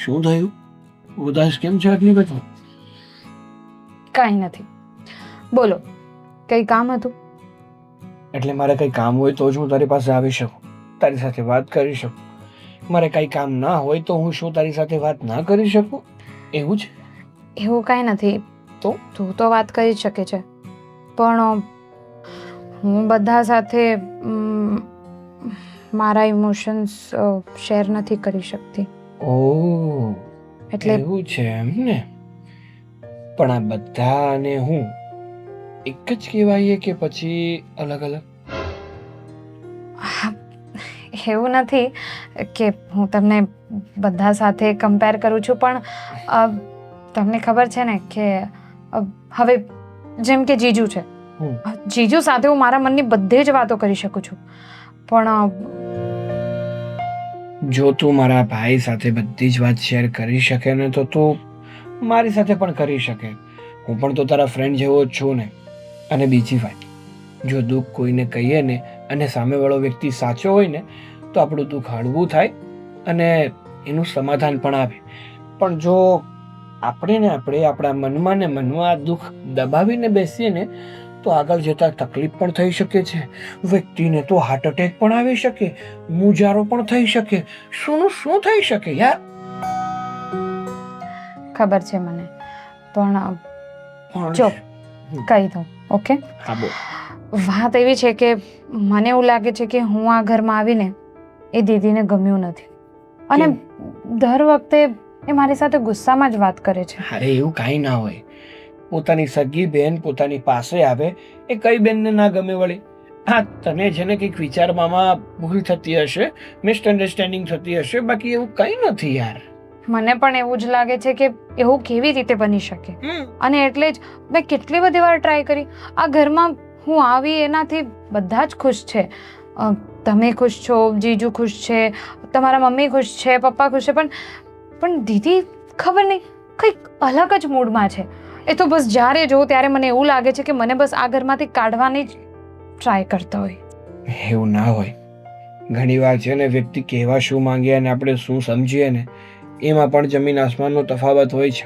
શું થયું? ઉદાસ કેમ છે આટલી બધી? કાંઈ નથી. બોલો, કંઈ કામ હતું? એટલે મારે કંઈ કામ હોય તો જ હું તારી પાસે આવી શકું, તારી સાથે વાત કરી શકું. મારે કંઈ કામ ના હોય તો હું શું તારી સાથે વાત ના કરી શકું? એવું છે? એવું કાંઈ નથી. તું તો વાત કરી શકે છે, પણ હું બધા સાથે મારા ઇમોશન્સ શેર નથી કરી શકતી. ઓહ, એટલે એવું છે એમ ને? પણ આ બધા અને હું એક જ કહેવાય કે પછી અલગ અલગ? એવું નથી કે હું તમને બધા સાથે કમ્પેર કરું છું, પણ તમને ખબર છે ને કે હવે જેમ કે જીજુ છે, જીજુ સાથે હું મારા મનની બધી જ વાતો કરી શકું છું. પણ જો તું મારા ભાઈ સાથે બધી જ વાત શેર કરી શકે ને તો તું મારી સાથે પણ કરી શકે. હું પણ તો તારા ફ્રેન્ડ જેવો જ છું ને. અને બીજી વાત, જો દુઃખ કોઈને કહીએ ને અને સામેવાળો વ્યક્તિ સાચો હોય ને તો આપણું દુઃખ હળવું થાય અને એનું સમાધાન પણ આવે. પણ જો આપણે આપણા મનમાં ને મનમાં આ દુઃખ દબાવીને બેસીએ ને તો આગળ જતા તકલીફ પણ થઈ શકે છે. વ્યક્તિને તો હાર્ટ એટેક પણ આવી શકે, મૂંઝારો પણ થઈ શકે, શું થઈ શકે યાર. ખબર છે મને, પણ પણ જો કહી દઉં, ઓકે? હા બોલ. વાત એવી છે કે મને એવું લાગે છે કે હું આ ઘરમાં આવીને એ દીદીને ગમ્યું નથી, અને દર વખતે એ મારી સાથે ગુસ્સામાં જ વાત કરે છે. અરે એવું કાંઈ ના હોય. પોતાની સગી બેન પોતાની પાસે આવે એ કઈ બેનને ના ગમે વળી. હા, તને જેને કંઈક વિચારવામાં ભૂલ થતી હશે, મિસઅન્ડરસ્ટેન્ડિંગ થતી હશે, બાકી એવું કંઈ નથી યાર. મને પણ એવું જ લાગે છે કે એવું કેવી રીતે બની શકે, અને એટલે જ મેં કેટલી બધી વાર ટ્રાય કરી. આ ઘરમાં હું આવી એનાથી બધા જ ખુશ છે. તમે ખુશ છો, જીજુ ખુશ છે, તમારા મમ્મી ખુશ છે, પપ્પા ખુશ છે, પણ દીદી ખબર નહીં કંઈક અલગ જ મૂડમાં છે. એ તો બસ જ્યારે જોઉં ત્યારે મને એવું લાગે છે કે મને બસ આ ઘરમાંથી કાઢવાની જ ટ્રાય કરતા હોય. એવું ના હોય. ઘણી વાર છે ને વ્યક્તિ કહેવા શું માંગે અને આપણે શું સમજીએ ને એમાં પણ જમીન આસમાનનો તફાવત હોય છે.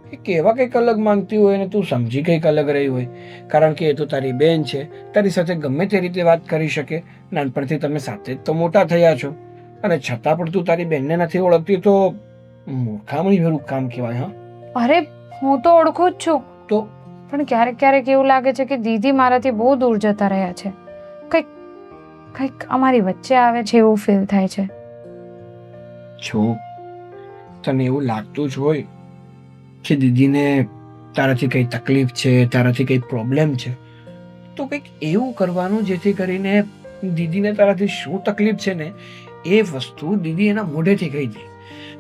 કે કહેવા કંઈક અલગ માંગતી હોય ને તું સમજી કંઈક અલગ રહી હોય. કારણ કે એ તો તારી બેન છે, તારી સાથે ગમે તે રીતે વાત કરી શકે. નાનપણથી તમે સાથે જ તો મોટા થયા છો, અને છતાં પણ તું તારી બેનને નથી ઓળખતી તો મૂર્ખામણી ભેરું કામ કહેવાય. હા, અરે હું તો ઓળખું જ છું, તો પણ ક્યારેક એવું લાગે છે કે દીદી મારાથી બહુ દૂર જતા રહ્યા છે. કંઈક અમારી વચ્ચે આવે છે એવું ફીલ થાય છે. જો તને એવું લાગતું જ હોય કે દીદીને તારાથી કંઈ તકલીફ છે, તારાથી કંઈ પ્રોબ્લેમ છે, તો કંઈક એવું કરવાનું જેથી કરીને દીદીને તારાથી શું તકલીફ છે ને એ વસ્તુ દીદી એના મોઢેથી કહી દે,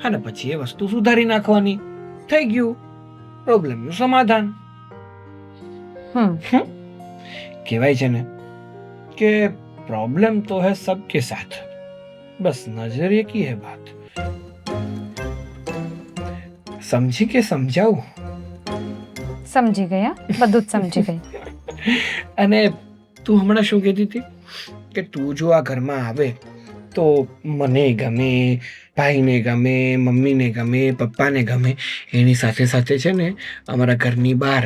અને પછી એ વસ્તુ સુધારી નાખવાની. થઈ ગયું પ્રોબ્લેમનું સમાધાન. કહેવાય છે ને કે प्रॉब्लम तो है सबके साथ, बस नजरिए की है बात. समझी के समझाऊं? સમજી ગયા, બધું જ સમજી ગઈ. અને તું હમણાં શું કહેતી હતી કે તું જો આ ઘરમાં આવે તો મને ગમે, ભાઈને ગમે, મમ્મીને ગમે, પપ્પાને ગમે, એની સાથે સાથે છે ને અમારા ઘરની બહાર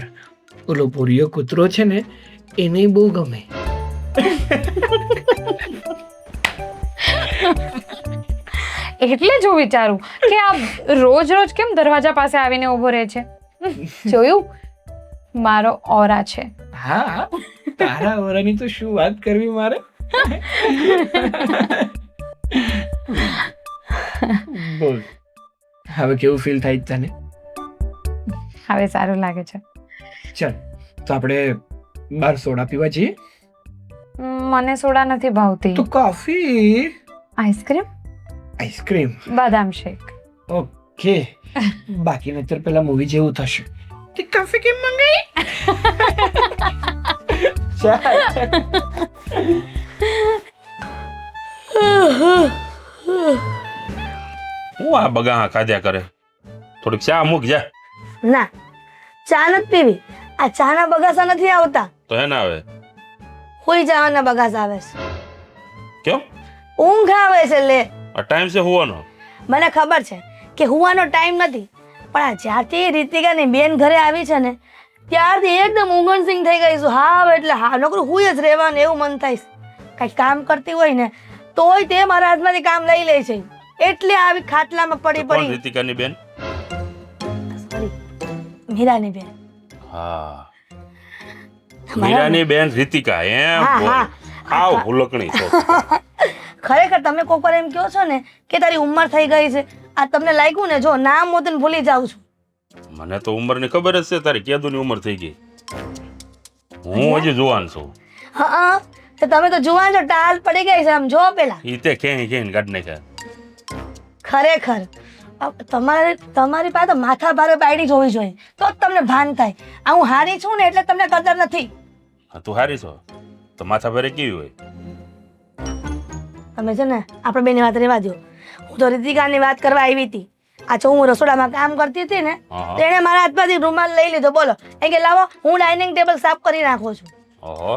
ઓલો ભૂરિયો કૂતરો છે ને એને બહુ ગમે. એટલે જ હું વિચારું કે આ રોજ કેમ દરવાજા પાસે આવીને ઊભો રહે છે. જોયું, મારો ઓરા છે. હા, તારા ઓરાની તો શું વાત કરવી મારે. બોલ, હવે કેવું ફીલ થાય તને? હવે સારું લાગે છે. ચાલ તો આપણે બાર સોડા પીવા જઈએ. મને સોડા નથી ભાવતી. તો કોફી, આઈસ્ક્રીમ, આઈસ્ક્રીમ, બદામ શેક. ઓકે. બાકી નહીતર પેલા મૂવી જેવું થશે. તે કોફી કેમ મંગાઈ? ચાલ. હું આ બગા ખાધ્યા કરે, થોડીક ચા મૂક જા. ના, ચા નથી પીવી. આ ચાના બગાસા નથી આવતા. તો હે ના આવે હોઈ જવાના બગાસા આવે છે. કેમ? ઊંઘ આવે છે લે. આ ટાઈમ છે હોવાનો. મને ખબર છે કે હુવાનો ટાઈમ નથી, પણ આ જ્યારથી રીતિકાની બેન ઘરે આવી છે ને ત્યારથી એકદમ ઊંઘણસિંગ થઈ ગઈ છું. હા એટલે હા, નોકરું હુઈ જ રહેવાનું એવું મન થાય છે. કંઈક કામ કરતી હોય ને તોય તે મારા હાથમાંથી કામ લઈ લે છે. એટલે આવી ખાટલામાં પડી કોણ પડી. રીતિકાની બેન? સોરી, મીરાની બેન. હા, મીરાની બેન રીતિકા. એમ હા, બોલ. હા. આવ ભૂલકણી છો. ખરેખર તમે કોક વાર એમ કહો છો ને કે તારી ઉંમર થઈ ગઈ છે. આ તમને લાગ્યું ને, જો નામ હોતું ને ભૂલી જાઉં છું. મને તો ઉંમરની ખબર જ છે, તારી કેદુની ઉંમર થઈ ગઈ. હું હજી જુવાન છું. હા, તો તમે તો જુવાન છો, ટાલ પડી ગઈ છે આમ જો પેલા. ઈ તે ક્યાંય કાઢ નાખ્યા. ખરેખર તમારી પાસે માથા ભારે બાયડી જ હોવી જોઈએ તો જ તમને ભાન થાય. આ હું હારી છું ને એટલે તમને કદર નથી. હા, તું હારી છો તો માથા ભારે કેવી હોય? તમે છે ને આપણે બેની વાત રહેવા દો. હું તો રીતિકાની વાત કરવા આવી હતી. આ જો હું રસોડામાં કામ કરતી હતી ને તો એણે મારા હાથમાંથી રૂમાલ લઈ લીધો. બોલો, એ કે લાવો હું ડાઇનિંગ ટેબલ સાફ કરી નાખું છું. ઓહો,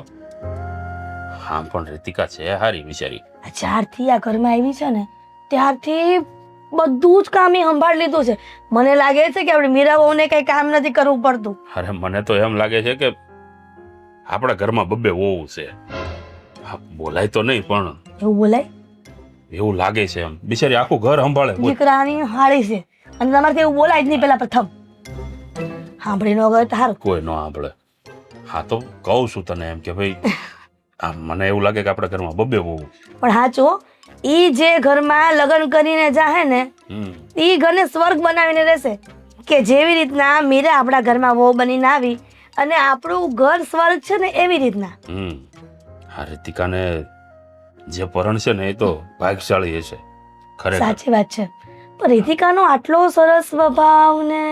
હા પણ રીતિકા છે હારી બિચારી. જ્યારથી આ ઘરમાં આવી છે ને ત્યારથી બધું જ કામ એ સંભાળી લીધું છે. મને લાગે છે કે આપણે મીરા વહુને કઈ કામ નથી કરવું પડતું. અરે મને તો એમ લાગે છે કે આપણા ઘરમાં બબ્બે વહુ છે. હા, બોલાય તો નહીં પણ એવું બોલાય? એવું લાગે છે એમ. બિચારી આખું ઘર સંભાળે. બોલ. દીકરાની હાળી છે અને તમારે એવું બોલાય જ નહીં પેલા પ્રથમ. સાંભળી ન ગયો તો સારું. કોઈ ન સાંભળે. હા તો કહું છું તને એમ કે ભાઈ આ મને એવું લાગે કે આપણા ઘરમાં બબ્બે વહુ. પણ સાચું હો, ઈ જે ઘરમાં લગ્ન કરીને જાહે ને ઈ ઘરને સ્વર્ગ બનાવીને રહેશે. કે જેવી રીતના મીરા આપણા ઘરમાં વહુ બનીને આવી અને આપણું ઘર સ્વર્ગ છે ને એવી રીતના. હા રીતિકાને જે પરણ છે ને એ તો ભાગ્યશાળી હશે ખરેખર. સાચી વાત છે. પણ રીતિકાનો આટલો સરસ સ્વભાવ ને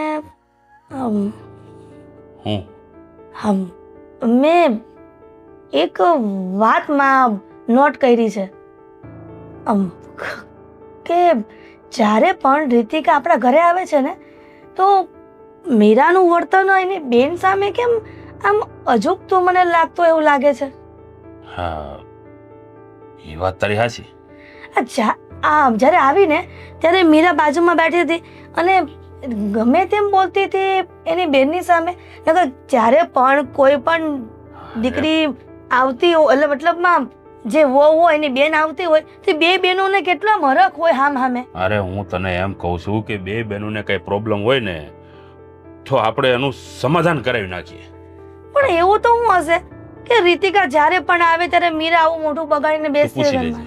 હું મેં એક વાતમાં નોટ કરી છે કે જ્યારે પણ રીતિકા આપણા ઘરે આવે છે ને તો મીરાનું વર્તન એની બેન સામે કેમ આમ અજુગતું મને લાગતું એવું લાગે છે. હા એ વાત તારી સાચી. જ્યારે આવીને ત્યારે મીરા બાજુમાં બેઠી હતી અને ગમે તેમ બોલતી હતી એની બેનની સામે. નકર જ્યારે પણ કોઈ પણ દીકરી આવતી હોય એટલે મતલબમાં જે વહુ હોય એની બેન આવતી હોય તે બે બહેનોને કેટલા મરક હોય હામ હામે. અરે હું તને એમ કહું છું કે બે બહેનોને કઈ પ્રોબ્લેમ હોય ને તો આપણે એનું સમાધાન કરાવી નાખીએ. પણ એવું તો શું હશે કે રીતિકા જ્યારે પણ આવે ત્યારે મીરા આવું મોઢું બગાડીને બેસતી પૂછી રહે. લેજે.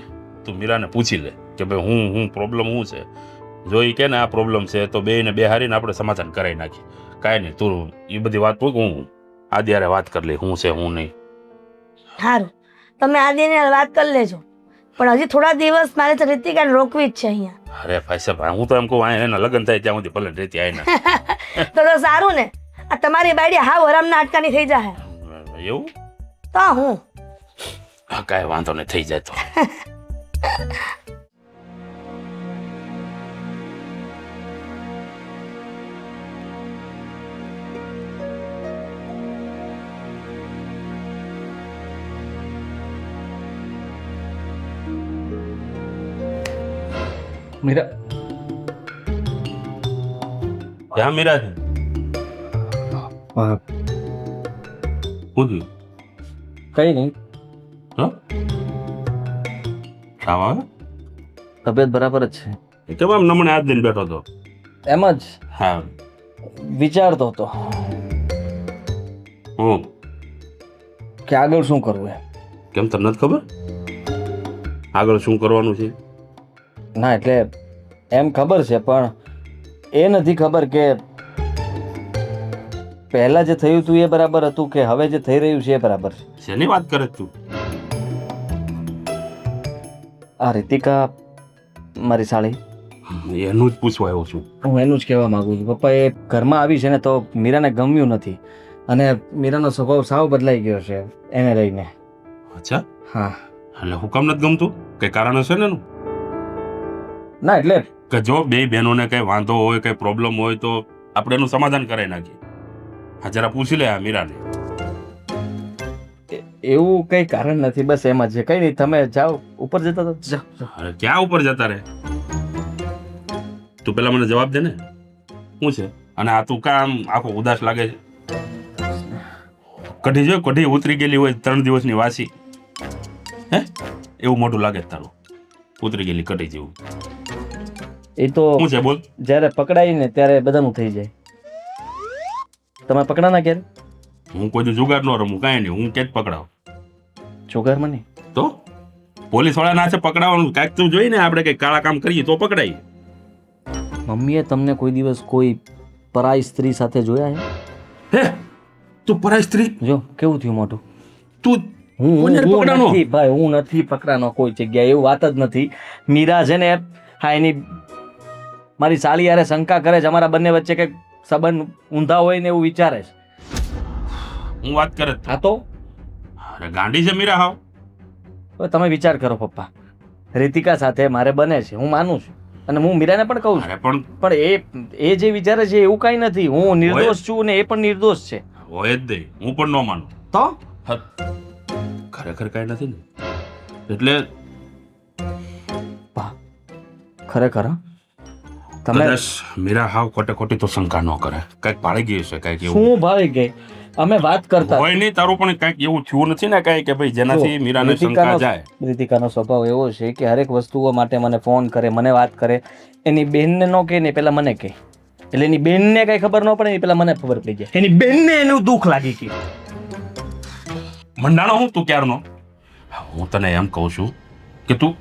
તું મીરાને પૂછી લે કે ભાઈ હું પ્રોબ્લેમ શું છે. જો ઈ કે ને આ પ્રોબ્લેમ છે તો બે ને બે હારીને આપણે સમાધાન કરાવી નાખીએ. કાંઈ નહીં તું એ બધી વાત પૂછ હું આદિયારે વાત કરી લઈ હું છે હું નહીં. સારું, તમે આદિને વાત કરી લેજો પણ હજી થોડા દિવસ મારે તો રીતિકાને રોકવી જ છે અહીંયા. અરે ભાઈ સાહેબ હું તો એમ કહું એના લગ્ન થાય ત્યાં સુધી ભલે રેતી આવીને. તો સારું ને, આ તમારી બાયડી હાવ હરામના અટકાની થઈ જાય. એવું તો હું કાંઈ વાંધો નહીં થઈ જાય તો. મીરા ક્યાં મીરા છે? શું થયું? કઈ નહીં, હા તાવ આવે? તબિયત બરાબર જ છે. એ કેમ આમ નમણે હાથ દઈને બેઠો હતો? એમ જ હા વિચારતો હતો હું કે આગળ શું કરવું એમ. કેમ તને નથી ખબર આગળ શું કરવાનું છે? ના એટલે એમ ખબર છે પણ એ નથી ખબર કે પહેલા જે થયું હતું એ બરાબર હતું કે હવે જે થઈ રહ્યું છે એ બરાબર છે. શેની વાત કરે તું? આ રીતિકા મારી સાળી, એનું જ પૂછવા આવ્યો છું. હું એનું જ કહેવા માંગુ છું. પપ્પા એ ઘરમાં આવી છે ને તો મીરાને ગમ્યું નથી અને મીરાનો સ્વભાવ સાવ બદલાઈ ગયો છે એને લઈને. અચ્છા હા. એટલે હું કામ નથી ગમતું? કઈ કારણ હશે ને એનું? ના એટલે કે જો બે બહેનોને કઈ વાંધો હોય કઈ પ્રોબ્લેમ હોય તો આપણે એનું સમાધાન કરાવી નાખીએ. હા જરા પૂછી લે આ મીરાને. એવું કઈ કારણ નથી, બસ એમ જ છે. કઈ નહીં, તમે જાઓ ઉપર જતા તો જાઓ. અરે ક્યાં ઉપર જતા રે? તું પેલા મને જવાબ દે ને શું છે? અને આ તું કામ આખો ઉદાસ લાગે છે? કઢી જો કઢી ઉતરી ગયેલી હોય 3 દિવસની વાસી હે એવું મોઢું લાગે છે તારું, ઉતરી ગયેલી કઢી જેવું. એ તો શું છે બોલ? જ્યારે પકડાય ને ત્યારે બધાનું થઈ જાય. તમે પકડાના ક્યારે? હું કોઈ દી જુગાર ન રમું, કાંઈ નહીં, હું ક્યાં જ પકડાવ. છોકરમાં નહીં તો પોલીસ વાળા ના છે પકડાવવાનું, કાંઈક તું જોઈ ને આપણે કઈ કાળા કામ કરીએ તો પકડાય. મમ્મીએ તમને કોઈ દિવસ કોઈ પરાઈ સ્ત્રી સાથે જોયા છે? હે તું પરાઈ સ્ત્રી? જો કેવું થયું મોઢું. તું હું કોને હું પકડાનો? નથી ભાઈ, હું નથી પકડાનો કોઈ જગ્યાએ, એવું વાત જ નથી. મીરા છે ને હા એની મારી સાલી યારે શંકા કરે છે અમારા બંને વચ્ચે કંઈક સંબંધ ઊંધા હોય ને એવું વિચારે છે. હું વાત કરે જ હા તો અરે ગાંડી છે મીરા હાવ. હવે તમે વિચાર કરો પપ્પા, રીતિકા સાથે મારે બને છે, હું માનું છું અને હું મીરાને પણ કહું છું. અરે પણ પણ એ જે વિચારે છે એવું કાંઈ નથી. હું નિર્દોષ છું ને એ પણ નિર્દોષ છે. હોય જ નહીં, હું પણ ન માનું. તો ખરેખર કાંઈ નથી ને એટલે ખરેખર હા? તમે કદાચ મીરા હાવ ખોટે ખોટી તો શંકા ન કરે, કંઈક ભાળી ગયું છે, કંઈક એવું શું ભાવી ગઈ? અમે વાત કરતા હોય નહીં. તારું પણ કંઈક એવું થયું નથી ને કાંઈ કે ભાઈ જેનાથી જો, મીરાને શંકા જાય? રીતિકાનો સ્વભાવ એવો છે કે હરેક વસ્તુઓ માટે મને ફોન કરે, મને વાત કરે. એની બેનને ન કહે ને પહેલા મને કહે, એટલે એની બેનને કઈ ખબર ન પડે ને પહેલા મને ખબર પડી જાય. એની બેનને એનું દુઃખ લાગી ગયું. મંડાણો હું તું ક્યારનો? હું તને એમ કહું છું કે તું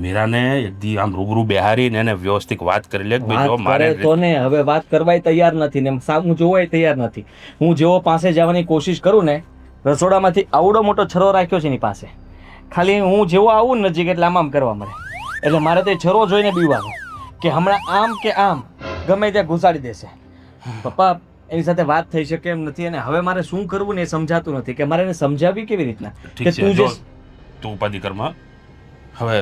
મીરાને એકદી આમ રૂબરૂ બેહારીને એને વ્યવસ્થિત વાત કરી લે કે ભાઈ જો વાત મારે કરે તો ને હવે વાત કરવાય તૈયાર નથી ને સામું જોવાય તૈયાર નથી. હું જેવો પાસે જવાની કોશિશ કરું ને, રસોડામાંથી આવડો મોટો છરો રાખ્યો છે એની પાસે, ખાલી હું જેવો આવું ને નજીક એટલે આમ કરવા મળે. એટલે મારે તે છરો જોઈને બીવાનું કે હમણાં આમ કે આમ ગમે ત્યાં ઘુસાડી દેશે. પપ્પા એની સાથે વાત થઈ શકે એમ નથી અને હવે મારે શું કરવું ને એ સમજાતું નથી કે મારે એને સમજાવવી કેવી રીતના કે ઠીક છે, તું જો જે તું ઉપાધિકરમાં હવે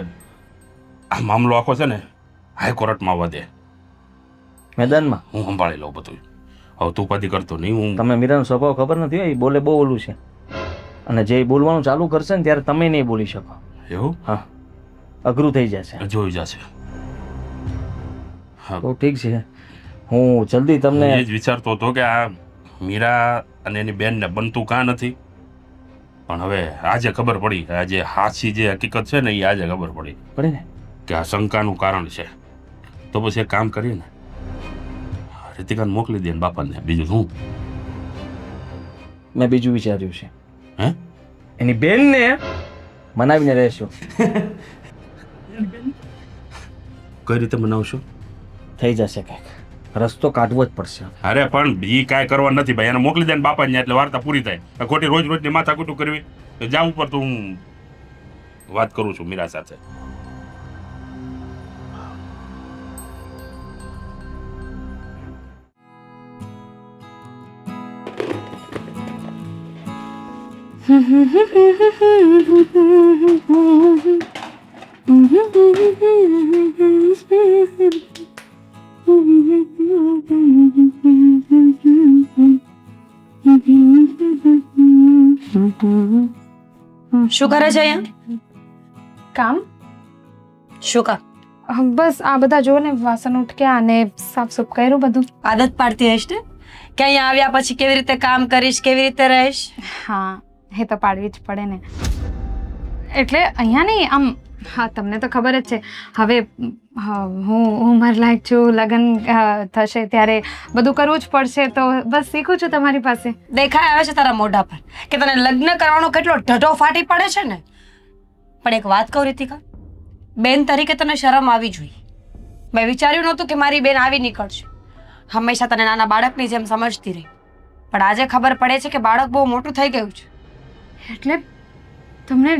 આ મામલો આખો છે ને હાઈકોર્ટમાં આવવા દે, મેદાનમાં હું સંભાળી લઉં બધું. હવે તું ઉપાધિ કરતો નહીં. હું તમને મીરાનો સ્વભાવ ખબર નથી હોય, એ બોલે બહુ ઓલું છે અને જે બોલવાનું ચાલુ કરશે ને ત્યારે તમે નહીં બોલી શકો. એવું હા, અઘરું થઈ જશે. જોઈ જશે. હા, તો ઠીક છે, હું જલ્દી હું તમને એ જ વિચારતો હતો કે આ મીરા અને એની બેનને બનતું કાં નથી, પણ હવે આજે ખબર પડી. આજે હાચી જે હકીકત છે ને એ આજે ખબર પડી પડે ને. કે આ શંકાનું કારણ છે. તો પછી એક કામ કરીએ ને, રીતિકાને મોકલી દે ને બાપાને. બીજું શું? મેં બીજું વિચાર્યું છે, હે? એની બેનને મનાવીને રહેશું. કઈ રીતે મનાવશો? થઈ જશે કંઈક, રસ્તો કાઢવો જ પડશે. અરે પણ એ કાંઈ કરવા નથી ભાઈ, એને મોકલી દે ને બાપાને એટલે વાર્તા પૂરી થાય. આ ખોટી રોજ રોજની માથાકૂટું કરવી, જા ઉપર તો હું વાત કરું છું મીરા સાથે. શું કરે છે અહીંયા? કામ શું કામ? બસ આ બધા જો ને વાસણ ઉઠક્યા અને સાફ સૂફ કર્યું બધું. આદત પાડતી હશ ને કે અહીંયા આવ્યા પછી કેવી રીતે કામ કરીશ, કેવી રીતે રહીશ? હા, એ તો પાડવી જ પડે ને. એટલે અહીંયા નહીં, આમ હા તમને તો ખબર જ છે હવે હું ઉંમર લાયક છું, લગ્ન થશે ત્યારે બધું કરવું જ પડશે, તો બસ શીખું છું તમારી પાસે. દેખાય આવે છે તારા મોઢા પર કે તને લગ્ન કરવાનો કેટલો ઢઢો ફાટી પડે છે ને. પણ એક વાત કહું રીતિકા, બેન તરીકે તને શરમ આવી જોઈએ. મેં વિચાર્યું નહોતું કે મારી બેન આવી નીકળશે. હંમેશા તને નાના બાળકની જેમ સમજતી રહી, પણ આજે ખબર પડે છે કે બાળક બહુ મોટું થઈ ગયું છે. એટલે તમને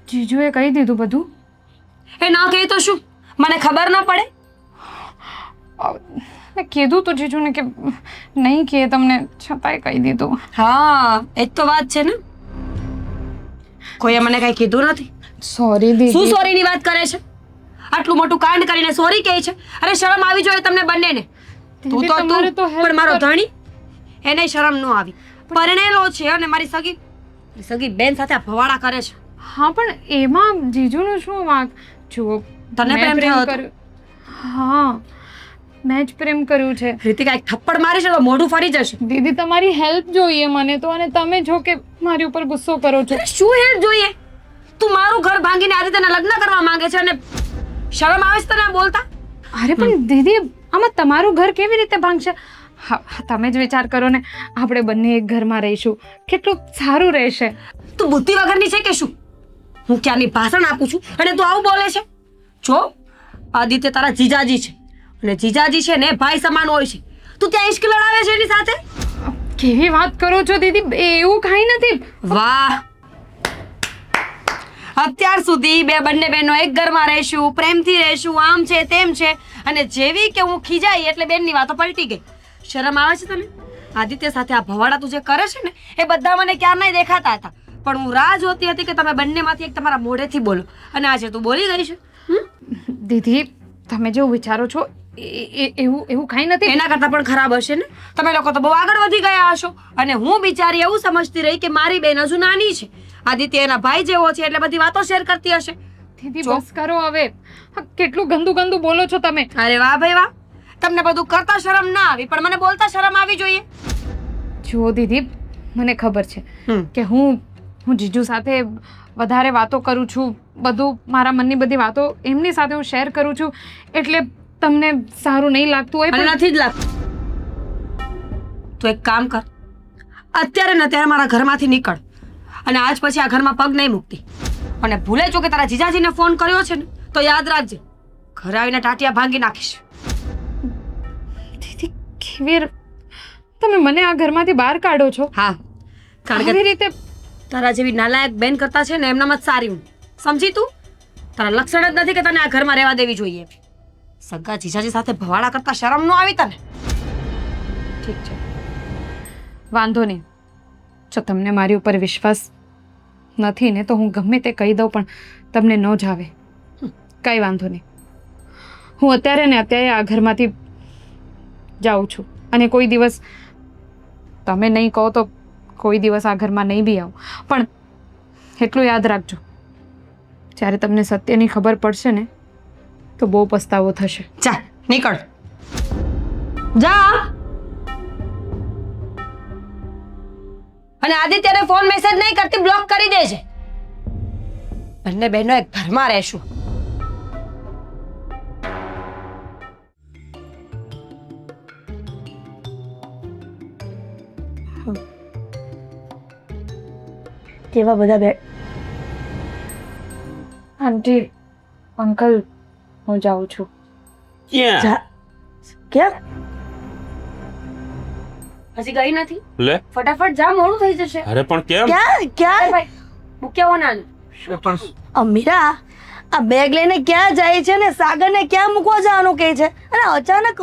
જીજુએ કહી દીધું બધું? એ ના કહે તો શું, મને ખબર ન પડે? મેં કીધું તો જીજુને કે નહીં કહે તમને, છતાંય કહી દીધું. હા, એ જ તો વાત છે ને. કોઈએ મને કઈ કીધું નથી. સોરી શું દીદી. સોરીની વાત કરે છે? આટલું મોટું કાંડ કરીને સોરી કહે છે? અરે શરમ આવી જોઈએ તમને બંનેને. તું દીદી, તો તમારે તું તો help પણ મારો કર- ધણી, એને શરમ ન આવી. પરણેલો છે અને મારી સગી બેન સાથે આ ભવાડા કરે છે. હા, પણ એમાં જીજુનું શું વાંક? જુઓ, તને મેં પ્રેમ થયો હતો? કર્યું. હા, મેં જ પ્રેમ કર્યું છે. રીતિકા એક થપ્પડ મારીશ તો મોઢું ફરી જશે. દીદી તમારી હેલ્પ જોઈએ મને તો, અને તમે જો કે મારી ઉપર ગુસ્સો કરો છો. અરે શું હેલ્પ જોઈએ? તું મારું ઘર ભાંગીને આદિત્યના લગ્ન કરવા માંગે છે અને શરમ આવે છે તને બોલતા? અરે પણ દીદી, આમાં તમારું ઘર કેવી રીતે ભાંગશે? હા, તમે જ વિચાર કરો ને, આપણે બંને એક ઘરમાં રહીશું, કેટલું સારું રહેશે. તું બુદ્ધિ વગરની છે કે શું? હું ક્યાંની ભાષણ આપું છું અને તું આવું બોલે છે? જો આદિત્ય તારા જીજાજી છે અને જીજાજી છે ને ભાઈ સમાન હોય છે. તું ત્યાં ઇશ્ક લડાવે છે એની સાથે? કેવી વાત કરો છો દીદી, એવું કાંઈ નથી. વાહ! અત્યાર સુધી બંને બહેનો એક ઘરમાં રહીશું, પ્રેમથી રહીશું, આમ છે તેમ છે, અને જેવી કે હું ખીજાઈ એટલે બેનની વાતો પલટી ગઈ. શરમ આવે છે તને? આદિત્ય સાથે આ ભવાડા તું જે કરે છે ને એ બધા મને ક્યારનાય દેખાતા હતા, પણ હું રાહ જોતી હતી કે તમે બંનેમાંથી એક તમારા મોઢેથી બોલો, અને આજે તું બોલી ગઈ છે. દીદી, તમે જેવું વિચારો છો એવું કાંઈ નથી. એના કરતાં પણ ખરાબ હશે ને. તમે લોકો તો બહુ આગળ વધી ગયા હશો અને હું બિચારી એવું સમજતી રહી કે મારી બેન હજુ નાની છે. આદિત્ય એના ભાઈ જેવો છે એટલે બધી વાતો શેર કરતી હશે. દીદી જો. બસ કરો હવે. કેટલું ગંદુ ગંદુ બોલો છો તમે. અરે વાહ ભાઈ વાહ, તમને બધું કરતા શરમ ના આવી પણ મને બોલતા શરમ આવી જોઈએ. જુઓ દીદી, મને ખબર છે હમ. કે હું જીજુ સાથે વધારે વાતો કરું છું, બધું મારા મનની બધી વાતો એમની સાથે હું શેર કરું છું, એટલે તમને સારું નહીં લાગતું હોય અને પણ નથી જ લાગતું. તું એક કામ કર, અત્યારે ને ત્યારે મારા ઘરમાંથી નીકળ અને આજ પછી આ ઘરમાં પગ નહીં મૂકતી. અને ભૂલે જો કે તારા જીજાજીને ફોન કર્યો છે ને તો યાદ રાખજે, ઘરે આવીને ટાટિયા ભાંગી નાખીશ. દીદી કેવી તમે મને આ ઘરમાંથી બહાર કાઢો છો? હા, કારણ કેવી કે રીતે? તારા જેવી નાલાયક બેન કરતા છે ને એમનામાં જ સારી હું. સમજી તું? તારા લક્ષણ જ નથી કે તને આ ઘરમાં રહેવા દેવી જોઈએ. સગા જીજાજી સાથે ભવાડા કરતા શરમ ન આવી તને? ઠીક છે, વાંધો નહીં. જો તમને મારી ઉપર વિશ્વાસ નથી ને તો હું ગમે તે કહી દઉં પણ તમને ન જ આવે. કંઈ વાંધો નહીં. હું અત્યારે ને અત્યારે આ ઘરમાંથી જાઉં છું અને કોઈ દિવસ તમે નહીં કહો તો કોઈ દિવસ આ ઘરમાં નહીં બી આવું. પણ એટલું યાદ રાખજો, જ્યારે તમને સત્યની ખબર પડશે ને તો બહુ પસ્તાવો થશે. જા નીકળ, જા. અને આદિત્યને ફોન મેસેજ નહીં કરતી, બ્લોક કરી દેજે. બંને બહેનો એક ઘરમાં રહેશું. કેવા બધા બે આંટી, અંકલ, હું જાઉં છું. ક્યાં જા ક્યાં? હજી ગઈ નથી? લે ફટાફટ જા, મોડું થઈ જશે. અરે પણ કેમ ક્યાં ક્યાં? ભાઈ મૂક્યા હો નાનું. અમીરા, આ બેગ લઈને ક્યાં જાય છે ને સાગરને ક્યાં મૂકવા જવાનું કહે છે અને અચાનક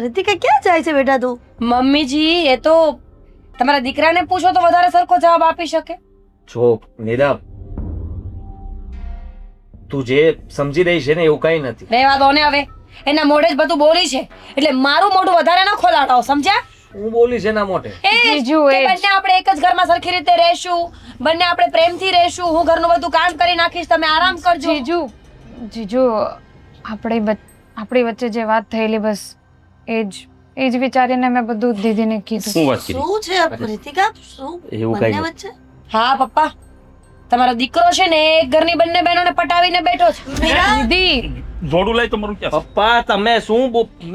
રીતિકા ક્યાં જાય છે બેટા તું? મમ્મીજી, એ તો તમારા દીકરાને પૂછો તો વધારે સરખો જવાબ આપી શકે. જો નીરવ, તું જે સમજી રહી છે ને એવું કઈ નથી. રહેવા દો ને હવે, એના મોઢે જ બધું બોલી છે એટલે મારું મોઢું વધારે ન ખોલાડાવો, સમજ્યા? હું બોલીશ એના મોઢે. એ જ જીજુ, કે એ જ. બંને આપણે એક જ ઘરમાં સરખી રીતે રહેશું, બંને આપણે પ્રેમથી રહેશું, હું ઘરનું બધું કામ કરી નાખીશ, તમે આરામ કરજો. જીજુ, આપણી વચ્ચે જે વાત થયેલી બસ એ જ વિચારીને મેં બધું દીદીને કીધું. શું વાત કરી શું છે રીતિકા? શું એવું બંને કઈ વચ્ચે? હા પપ્પા, તમારો દીકરો છે ને એક ઘરની બંને બહેનોને પટાવીને બેઠો છે. દીદી, જોડું લઈ તમારું ક્યાં પપ્પા તમે શું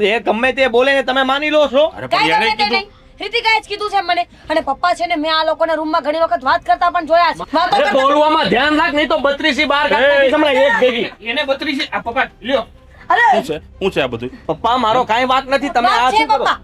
એ ગમે તે બોલે ને તમે માની લો છો? અરે કાંઈ પણ ગમે એને તે કીધું નહીં, રીતિકાએ જ કીધું છે મને. અને પપ્પા છે ને મેં આ લોકોના રૂમમાં ઘણી વખત વાત કરતા પણ જોયા છે. વાતો અરે કરતા- બોલવામાં ધ્યાન રાખ, નહીં તો 32 બાર કાઢી હમણાં એક ભેગી. એને 32 આ પપ્પા લ્યો અરે શું છે આ બધું પપ્પા મારો કાંઈ વાત નથી, તમે આ વાત છે શું કરો? પપ્પા,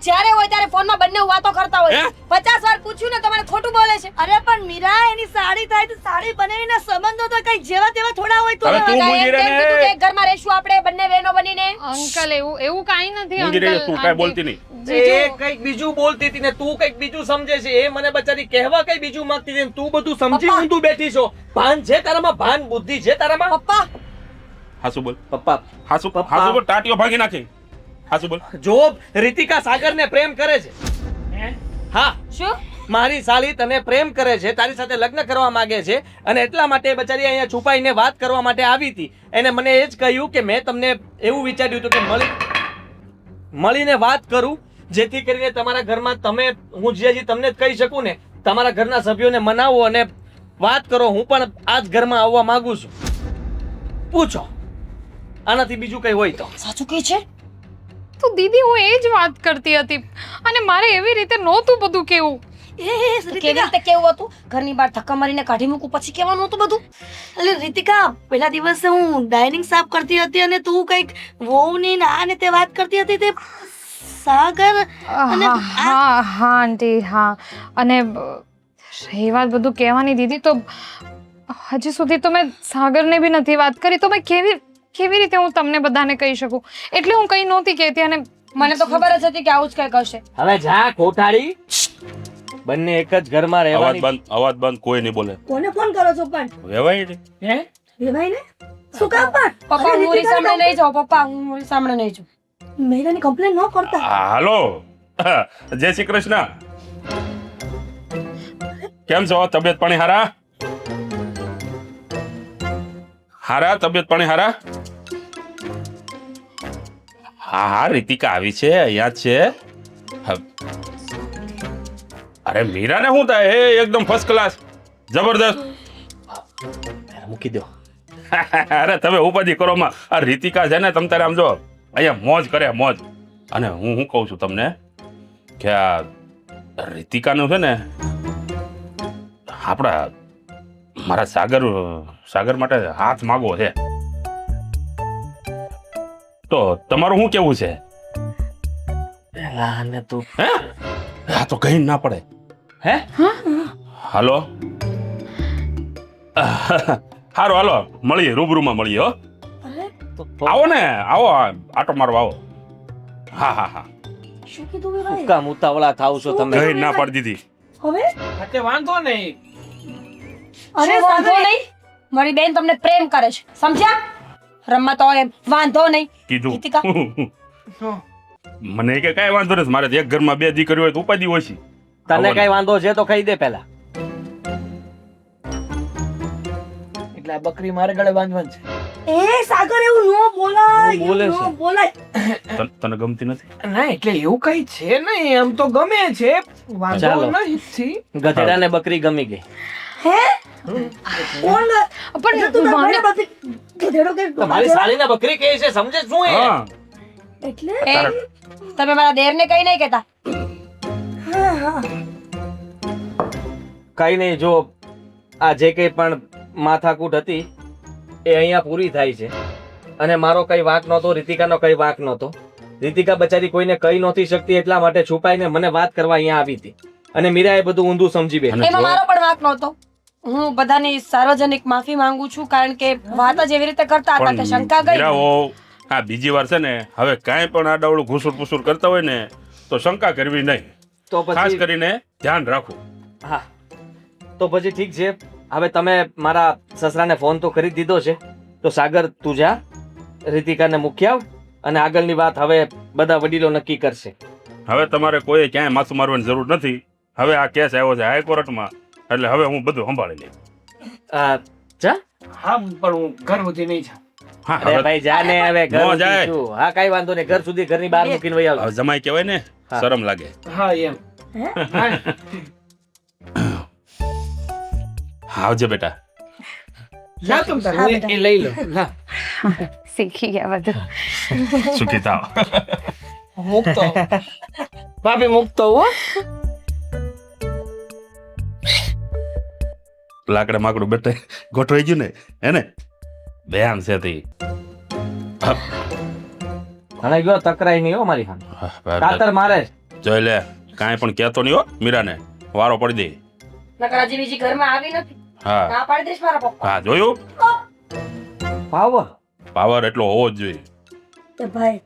જ્યારે હોય ત્યારે ફોનમાં બંને વાતો કરતા હોય. હે? 50 વાર પૂછ્યું ને તમારે ખોટું બોલે છે. અરે પણ મીરા, એની સાડી થાય તો સાડી બનાવીને સંબંધો તો કઈ જેવા તેવા થોડા હોય તો હવે તું કાંઈ મૂંગી એમ રહે કેમ ને. કીધું કે એક ઘરમાં રહેશું આપણે બંને બહેનો બનીને? અંકલ, એવું કાંઈ નથી. ઊંઘી રહી છે, તું કાંઈ આંટી. બોલતી નહીં. જીજુ, એ કઈક બીજું બોલતી હતી ને તું કઈક બીજું સમજે છે. એ મને બચારી કહેવા કઈ બીજું માંગતી હતી ને તું બધું સમજી પપ્પા. ઊંધું બેઠી છો. ભાન છે તારામાં? ભાન બુદ્ધિ છે તારામાં? પપ્પા, હાસુ બોલ પપ્પા હાસુ પપ્પા. હાસુ બોલ ટાટીઓ ભાગી નાખી. હાસુ બોલ જો રીતિકા સાગરને પ્રેમ કરે છે, હા, શું? મારી સાલી તને પ્રેમ કરે છે, તારી સાથે લગ્ન કરવા માંગે છે અને એટલા માટે બચારી અહીંયા છુપાઈને વાત કરવા માટે આવી હતી. એને મને એ જ કહ્યું કે મેં તમને એવું વિચાર્યું હતું કે મળીને વાત કરું, જેથી કરીને તમારા ઘરમાં તમે હું જીજાજી તમને જ કહી શકું ને, તમારા ઘરના સભ્યોને મનાવો અને વાત કરો. હું પણ આ જ ઘરમાં આવવા માંગુ છું. પૂછો આનાથી બીજું કઈ હોય તો. સાચું કહે છે? તો દીદી, હું એ જ વાત કરતી હતી અને મારે એવી રીતે નહોતું બધું કેવું. કેવી રીતે કેવું હતું? ઘરની બહાર ધક્કા મારીને કાઢી મૂકું પછી કેવાનું હતું બધું? એટલે રીતિકા, પેલા દિવસે હું ડાઇનિંગ સાફ કરતી હતી અને તું કઈક વહુની ને આ ને તે વાત કરતી હતી તે સાગર અને હા આંટી, હા. અને રહી વાત બધું કહેવાની દીદી, તો હજી સુધી તો મેં સાગરને બી નથી વાત કરી, તો મેં કેવી રીતે હું તમને બધાને કહી શકું? એટલે હું કંઈ નહોતી કહેતી અને મને તો ખબર જ હતી કે આવું જ કંઈક હશે. હવે જા કોઠાડી, બંને એક જ ઘરમાં રહેવાની. અવાજ બંધ કોઈ નહીં બોલે. કોને ફોન કરો છો પણ? વેવાય ને હે? વેવાઈ ને શું કામ પણ? પપ્પા, હું રીસામણે નહીં જાઉં. પપ્પા, હું રીસામણે નહીં જાઉં. મહિલાની કમ્પ્લેન ન કરતા. હાલો જય શ્રી કૃષ્ણ. કેમ છો? તબિયત પાણી હારા? હારા તબિયત પાણી હારા? હા હા રીતિકા આવી છે, અહીંયા જ છે. અરે મીરાને શું થાય? એ એકદમ ફર્સ્ટ ક્લાસ, જબરદસ્ત. મૂકી દો. અરે તમે ઉપાધિ કરો માં. આ રીતિકા છે ને, તમ તારે આમ જો અહીંયા મોજ કરે, મોજ. અને હું કહું છું તમને કે આ રીતિકાનું છે ને, આપણા મારા સાગર માટે હાથ માગવો છે. તો તમારું શું કેવું છે? અને તું હે? આ તો કઈ ના પડે. હે હાલો હારો, હાલો મળીએ, રૂબરૂમાં મળીએ. હો, આવો ને, આવો, આટો મારવા આવો. હા હા હા, શું કીધું મેં ભાઈ? કામ ઉતાવળા થાવ છો તમે. કઈ ના પાડી દીધી. હવે એટલે વાંધો નહીં. અરે શું વાંધો સાગર, નહીં? મારી બેન તમને પ્રેમ કરે છે, સમજ્યા? રમવા તો એમ વાંધો નહીં. કીધું રીતિકા. મને કે કઈ વાંધો નથી, મારે તો એક ઘરમાં બે દીકરીઓ હોય તો ઉપાધિ ઓછી. તને કઈ વાંધો છે તો કહી દે પહેલા. એટલે આ બકરી મારે ગળે બાંધવાની છે. એ સાગર એવું ન બોલાય, શું બોલે એવું છે? ન બોલાય. તને ગમતી નથી? ના એટલે એવું કઈ છે નહીં, આમ તો ગમે છે, વાંધો ચાલો. નથી. ગધેડાને બકરી ગમી ગઈ. હે કોણ? પણ તું મને- મને બધી ગધેડો કે મારી સાલીને બકરી કહે છે, સમજે શું એ? હા, એટલે એ તમે મારા દેરને કઈ નહીં કહેતા. હા હા કઈ નહીં, જો આ જે કઈ પણ માથાકૂટ હતી એ અહીંયા પૂરી થાય છે. અને મારો કઈ વાંક નહોતો, રીતિકાનો કઈ વાંક નહોતો. રીતિકા બચારી કોઈને કહી નહોતી શકતી, એટલા માટે છુપાઈને મને વાત કરવા અહીંયા આવી હતી. અને મીરાએ બધું ઊંધું સમજી બેઠી. અને એમાં જો- મારો પણ વાંક નહોતો. હું બધાની સાર્વજનિક માફી માંગુ છું, કારણ કે વાત જ એવી રીતે કરતા હતા કે શંકા ગઈ. મીરાઓ, આ બીજી વાર છે ને, હવે કાંઈ પણ આડાવડું ઘૂસુર પૂસુર કરતા હોય ને તો શંકા કરવી નહીં. તો ખાસ પછી કરીને ધ્યાન રાખવું. હા, તો પછી ઠીક છે. હવે તમે મારા સસરાને ફોન તો કરી જ દીધો છે, તો સાગર તું જા, રીતિકાને મૂકી આવ, અને આગળની વાત હવે બધા વડીલો નક્કી કરશે. હવે તમારે કોઈ ક્યાંય માથું મારવાની જરૂર નથી. હવે આ કેસ આવ્યો છે હાઈકોર્ટમાં, એટલે હવે હું બધું સંભાળી લઈશ. જા. હા પણ હું ઘર સુધી નહીં જાઉં. હા, અરે હવે ભાઈ જા ને, હવે ઘર ન સુધી જાય. શું? હા કઈ વાંધો નહીં, ઘર સુધી ઘરની બહાર મૂકીને વહી આવજો. હવે જમાઈ કહેવાય ને, હા. શરમ લાગે. હા એમ. આવજે બેટા. જા તમ તાર, હા, હું બેટા. એ લઈ લઉં. લા શીખી ગયા બધું. સુખી થાવ. મૂકતો ભાભી, મૂકતો હો. લાકડે માકડું બેઠે ગોઠવાઈ ગયું ને, હે ને? બે આમ છે તે. અને ગયો તકરાઈ નહીં હો મારી સામે. કાતર મારે છે. જોઈ લે, કાંઈ પણ કહેતો નહીં હો મીરાને, વારો પડી દે. નકર હજી બીજી ઘરમાં આવી નથી. હા ના પાડી દઈશ મારા પપ્પા. હા, જોયું? પાવર. પાવર એટલો હોવો જ જોઈએ. તો ભાઈ